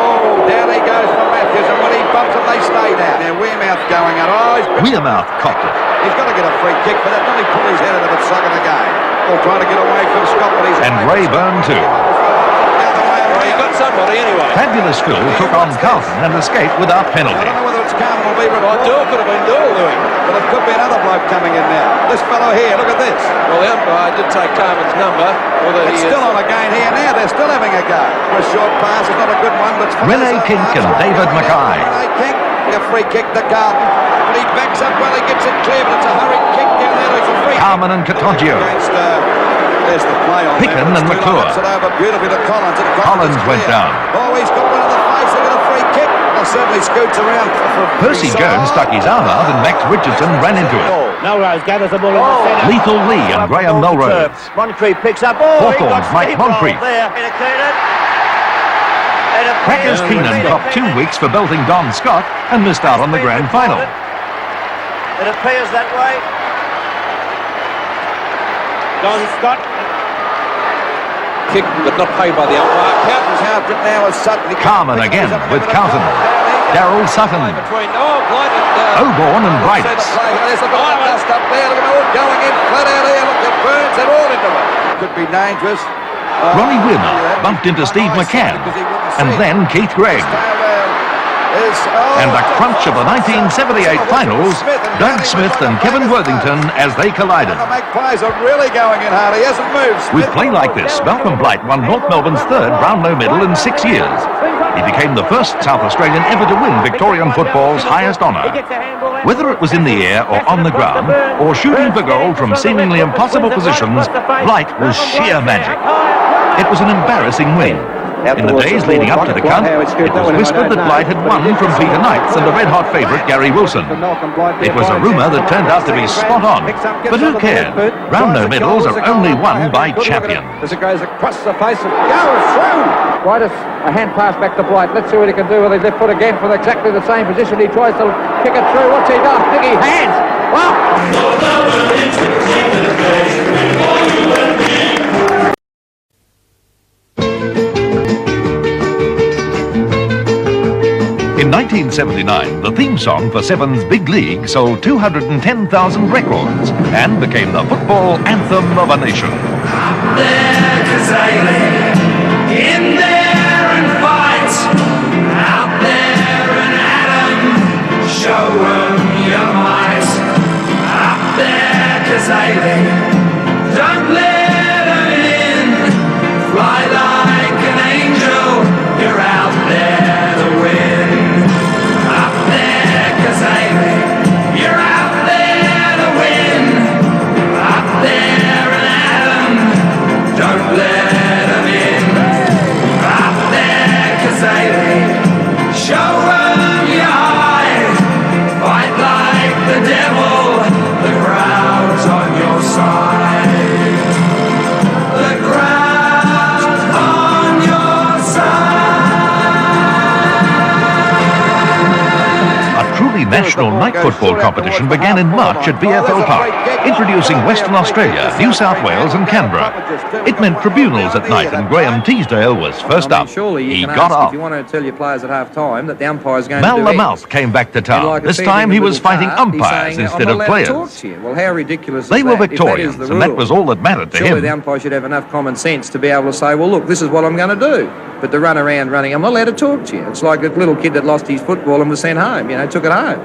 down he goes for Matthews, and when he bumps it, they stay down. Now Wearmouth going out. Wearmouth copped it. He's got to get a free kick for that. Then he pulled his head into the suck of the game. All trying to get away from Scott, but he's... And Rayburn too. He got somebody anyway. Fabulous Phil took on Carlton and escaped without penalty. I don't know whether it's Carlton or Beaver. Doyle could have been Doyle doing. But it could be another bloke coming in now. This fellow here, look at this. Well, the umpire did take Carmen's number. It's still on again here now. They're still having a go. For a short pass, it's not a good one, but... Rene Kink and David Mackay. Rene Kink, a free kick to Carlton. But he backs up well, he gets it clear, but it's a hurried kick down there. It's a free Carmen and Catoggio. There's the play on Picken and McClure. Beautifully to Collins. Collins went down. Oh, he's got one in the face. They got a free kick. Well, certainly scoots around. Percy Jones stuck his arm out and Max Richardson ran into it. Melrose gathers the ball in the centre. Lethal Lee and Graham Melrose. Moncrief picks up. Hawthorne's Mike Moncrief. Crackers Keenan got 2 weeks for belting Don Scott and missed out on the grand final. It appears that way. Don Scott. Kick, but not paid by the umpire. Carlton's half it now as Sutton. Carmen again with Carlton. Darryl Sutton. Between Blight and... Oborn and Brights. There's a bit of dust up there. Look at all going in flat out here. Look at Burns. They're all into it. Could be dangerous. Ronnie Weirman bumped into Steve McCann. And then Keith Gregg. And the crunch of the 1978 finals, Doug Smith and Kevin Worthington as they collided. The Magpies are really going in hard. He hasn't moved. With play like this, Malcolm Blight won North Melbourne's 3rd Brownlow medal in 6 years. He became the first South Australian ever to win Victorian football's highest honour. Whether it was in the air or on the ground, or shooting for goal from seemingly impossible positions, Blight was sheer magic. It was an embarrassing win. In the days leading up to the count, it was whispered that Blight had won from Peter Knights and the red-hot favourite Gary Wilson. It was a rumour that turned out to be spot on, but who cared? Brownlow medals are only won by champions. As it goes across the face and goes through. Right, a hand pass back to Blight. Let's see what he can do with his left foot again from exactly the same position. He tries to kick it through. What's he done? Nicky, hands! Wow! In 1979, the theme song for Seven's Big League sold 210,000 records and became the football anthem of a nation. Up there, Kazali, in there and fight. Out there and Adam, show 'em your might. Up there, Kazali, don't let 'em in. Fly like an angel, you're out there to win. You're out there to win. Up there and Adam, don't let 'em in. Up there, Kazali, show 'em your eye. Fight like the devil, the crowd's on your side. The crowd's on your side. A truly national night football competition began in March at VFL Park, introducing Western Australia, New South Wales and Canberra. It meant tribunals at night, and Graham Teasdale was first up. He got off. If you want to tell your players at half time that the umpire's going Mal to do Lamouth came back to town. This time he was fighting umpires instead of players. Well, how ridiculous They is were that? Victorians, If that is the and that rule, was all that mattered to surely him. the umpire should have enough common sense to be able to say, well, look, this is what I'm going to do. But to run around running, I'm not allowed to talk to you. It's like a little kid that lost his football and was sent home, took it home.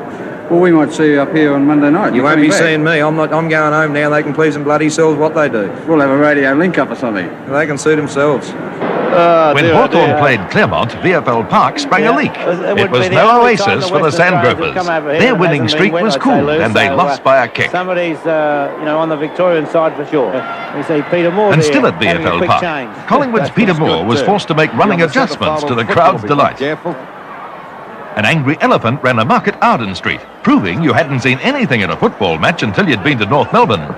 Well, we might see you up here on Monday night. You won't be seeing me. I'm going home now. They can please them bloody selves what they do. We'll have a radio link-up or something. They can suit themselves. When Hawthorn played Claremont, VFL Park sprang a leak. It was no oasis for the Sandgropers. Their winning streak was cool, and they lost by a kick. Somebody's, on the Victorian side for sure. We see Peter Moore And still at VFL Park, Collingwood's Peter Moore was forced to make running adjustments to the crowd's delight. An angry elephant ran amok at Arden Street, proving you hadn't seen anything at a football match until you'd been to North Melbourne.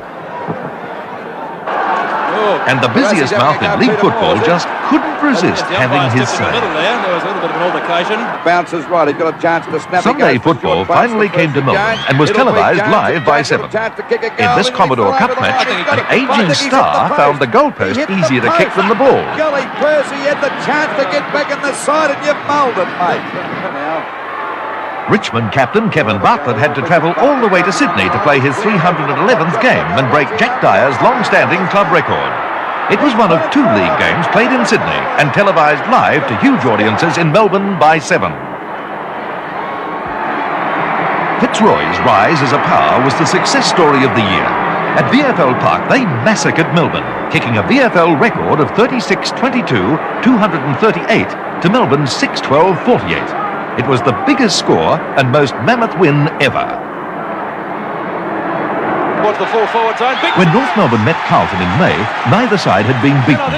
And the busiest mouth in league football just couldn't resist having his say. There was a little bit of an altercation. Bounces right, he's got a chance to snap. Sunday football finally came to Melbourne and was televised live by 7. In this Commodore Cup match, an aging star found the goalpost easier to kick than the ball. Golly, Percy had the chance to get back in the side and you mulled it, mate. Richmond captain Kevin Bartlett had to travel all the way to Sydney to play his 311th game and break Jack Dyer's long-standing club record. It was one of 2 league games played in Sydney and televised live to huge audiences in Melbourne by 7. Fitzroy's rise as a power was the success story of the year. At VFL Park, they massacred Melbourne, kicking a VFL record of 36-22, 238 to Melbourne's 6-12-48. It was the biggest score and most mammoth win ever. Towards the full forward zone. When North Melbourne met Carlton in May, neither side had been beaten.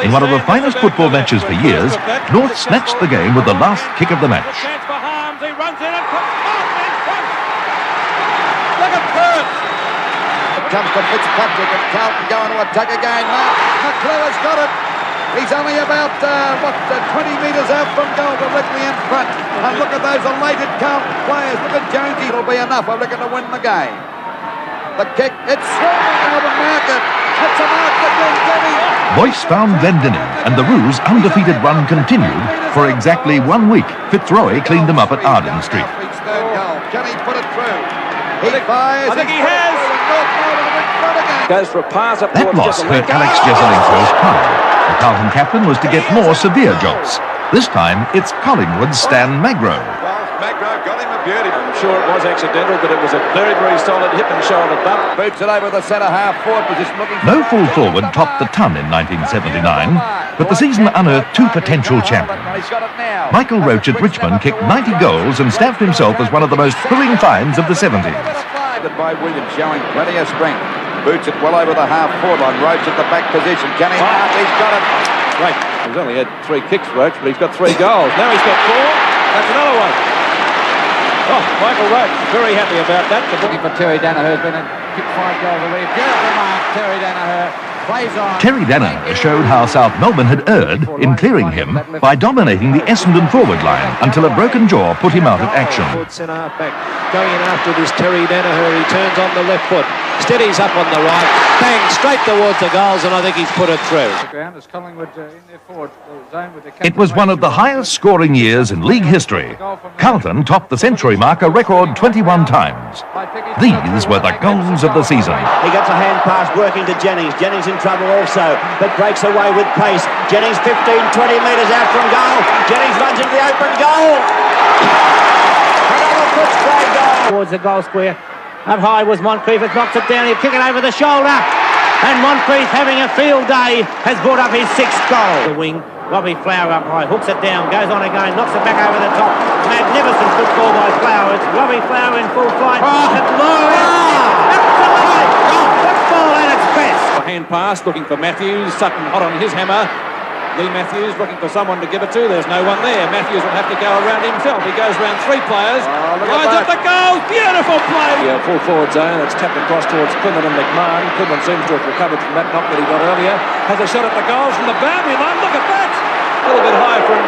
In one of the finest football matches for years, North snatched the game with the last kick of the match. He runs in and puts in front. Look at Perth. It comes to Fitzpatrick and Carlton going to attack again. McClure's got it. He's only about, 20 metres out from goal, directly in front. And look at those elated Carlton players. Look at Jonesy. It'll be enough, I reckon, to win the game. The kick, it's swinging over the market. It's a mark to Glendenning. Boyce found Glendenning, and the Roos' undefeated run continued for exactly 1 week. Fitzroy cleaned them up at Arden Street. Can he put it through? He fires. I think he has. Goes for a pass up That loss hurt Alex Jesselinko's pride. The Carlton captain was to get more severe jobs. This time, it's Collingwood's Stan Magro. Magro got him a beauty. I'm sure it was accidental, but it was a very, very solid hip and shoulder bump. Boots it over the centre half forward position. No full forward topped the ton in 1979, but the season unearthed 2 potential champions. Michael Roach at Richmond kicked 90 goals and stamped himself as one of the most thrilling finds of the 70s. By Williams, showing plenty of strength. Boots it well over the half-forward line. Roach at the back position. Can he mark? He's got it. Great. He's only had 3 kicks, Roach, but he's got 3 goals. Now he's got 4. That's another one. Oh, Michael Roach, very happy about that. Looking for Terry Danaher, has been a kick 5-goal lead. Beautiful mark, Terry Danaher. Plays on. Terry Danaher showed how South Melbourne had erred in clearing him by dominating the Essendon forward line until a broken jaw put him out of action. Centre half back. Going in after this Terry Danaher. He turns on the left foot. Steadies up on the right. Bang, straight towards the goals, and I think he's put it through. It was one of the highest scoring years in league history. Carlton topped the century mark a record 21 times. These were the goals of the season. He gets a hand pass working to Jennings. Jennings in trouble also, but breaks away with pace. Jennings 15, 20 metres out from goal. Jennings runs into the open goal. Another Fitzroy goal. Towards the goal square. Up high was Moncrief. It knocks it down. He'll kick it over the shoulder. And Moncrief, having a field day, has brought up his 6th goal. The wing. Robbie Flower up high. Hooks it down. Goes on again. Knocks it back over the top. Magnificent football by Flower. It's Robbie Flower in full flight. It's glorious. Football at its best. A hand pass, looking for Matthews. Sutton hot on his hammer. Lee Matthews looking for someone to give it to. There's no one there. Matthews will have to go around himself. He goes around 3 players. Lines up the goal. Beautiful play. Yeah, full forward zone. It's tapped across towards Quinlan and McMahon. Quinlan seems to have recovered from that knock that he got earlier. Has a shot at the goals from the boundary line. Look at that. A little bit high from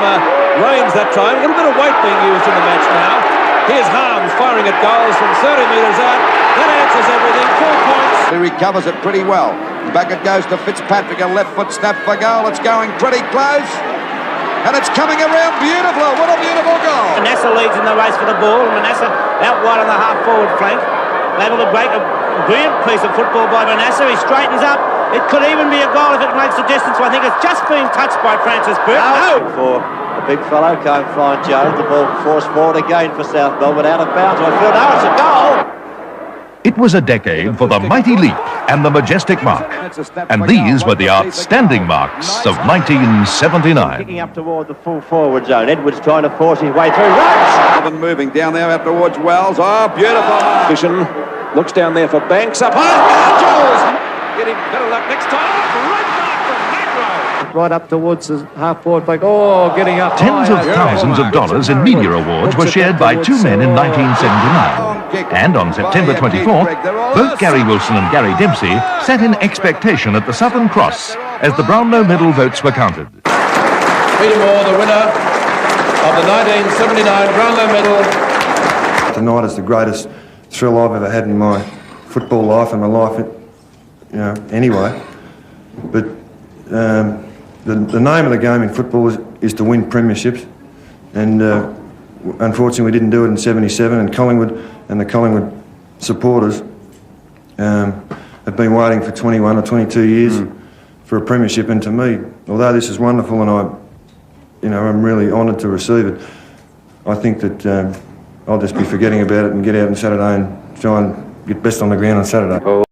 Rains that time. A little bit of weight being used in the match now. Here's Harms firing at goals from 30 metres out. That answers everything. 4 points. He recovers it pretty well. Back it goes to Fitzpatrick, a left foot snap for goal. It's going pretty close. And it's coming around beautiful. What a beautiful goal. Manasseh leads in the race for the ball. Manasseh out wide on the half-forward flank. Able to break a brilliant piece of football by Manasseh. He straightens up. It could even be a goal if it makes the distance. So I think it's just been touched by Francis Burt. No! For a big fellow came flying Jones. The ball forced forward again for South Melbourne. Out of bounds. I feel now it's a goal. It was a decade for the mighty leap and the majestic mark. And these were the outstanding marks of 1979. Kicking up toward the full forward zone. Edwards trying to force his way through. Roach! Moving down there out towards Wells. Oh, beautiful. Vision looks down there for Banks. Up high. Jules! Getting better luck next time. Great mark from Magro. Right up towards the half-forward flank. Oh, getting up Tens of thousands of dollars in media awards were shared by 2 men in 1979. And on September 24th, both Gary Wilson and Gary Dempsey sat in expectation at the Southern Cross as the Brownlow medal votes were counted. Peter Moore, the winner of the 1979 Brownlow medal. Tonight is the greatest thrill I've ever had in my football life and my life, anyway. But the name of the game in football is to win premierships, and unfortunately we didn't do it in '77, and Collingwood and the Collingwood supporters have been waiting for 21 or 22 years for a premiership, and to me, although this is wonderful and I'm really honoured to receive it, I think that I'll just be forgetting about it and get out on Saturday and try and get best on the ground on Saturday.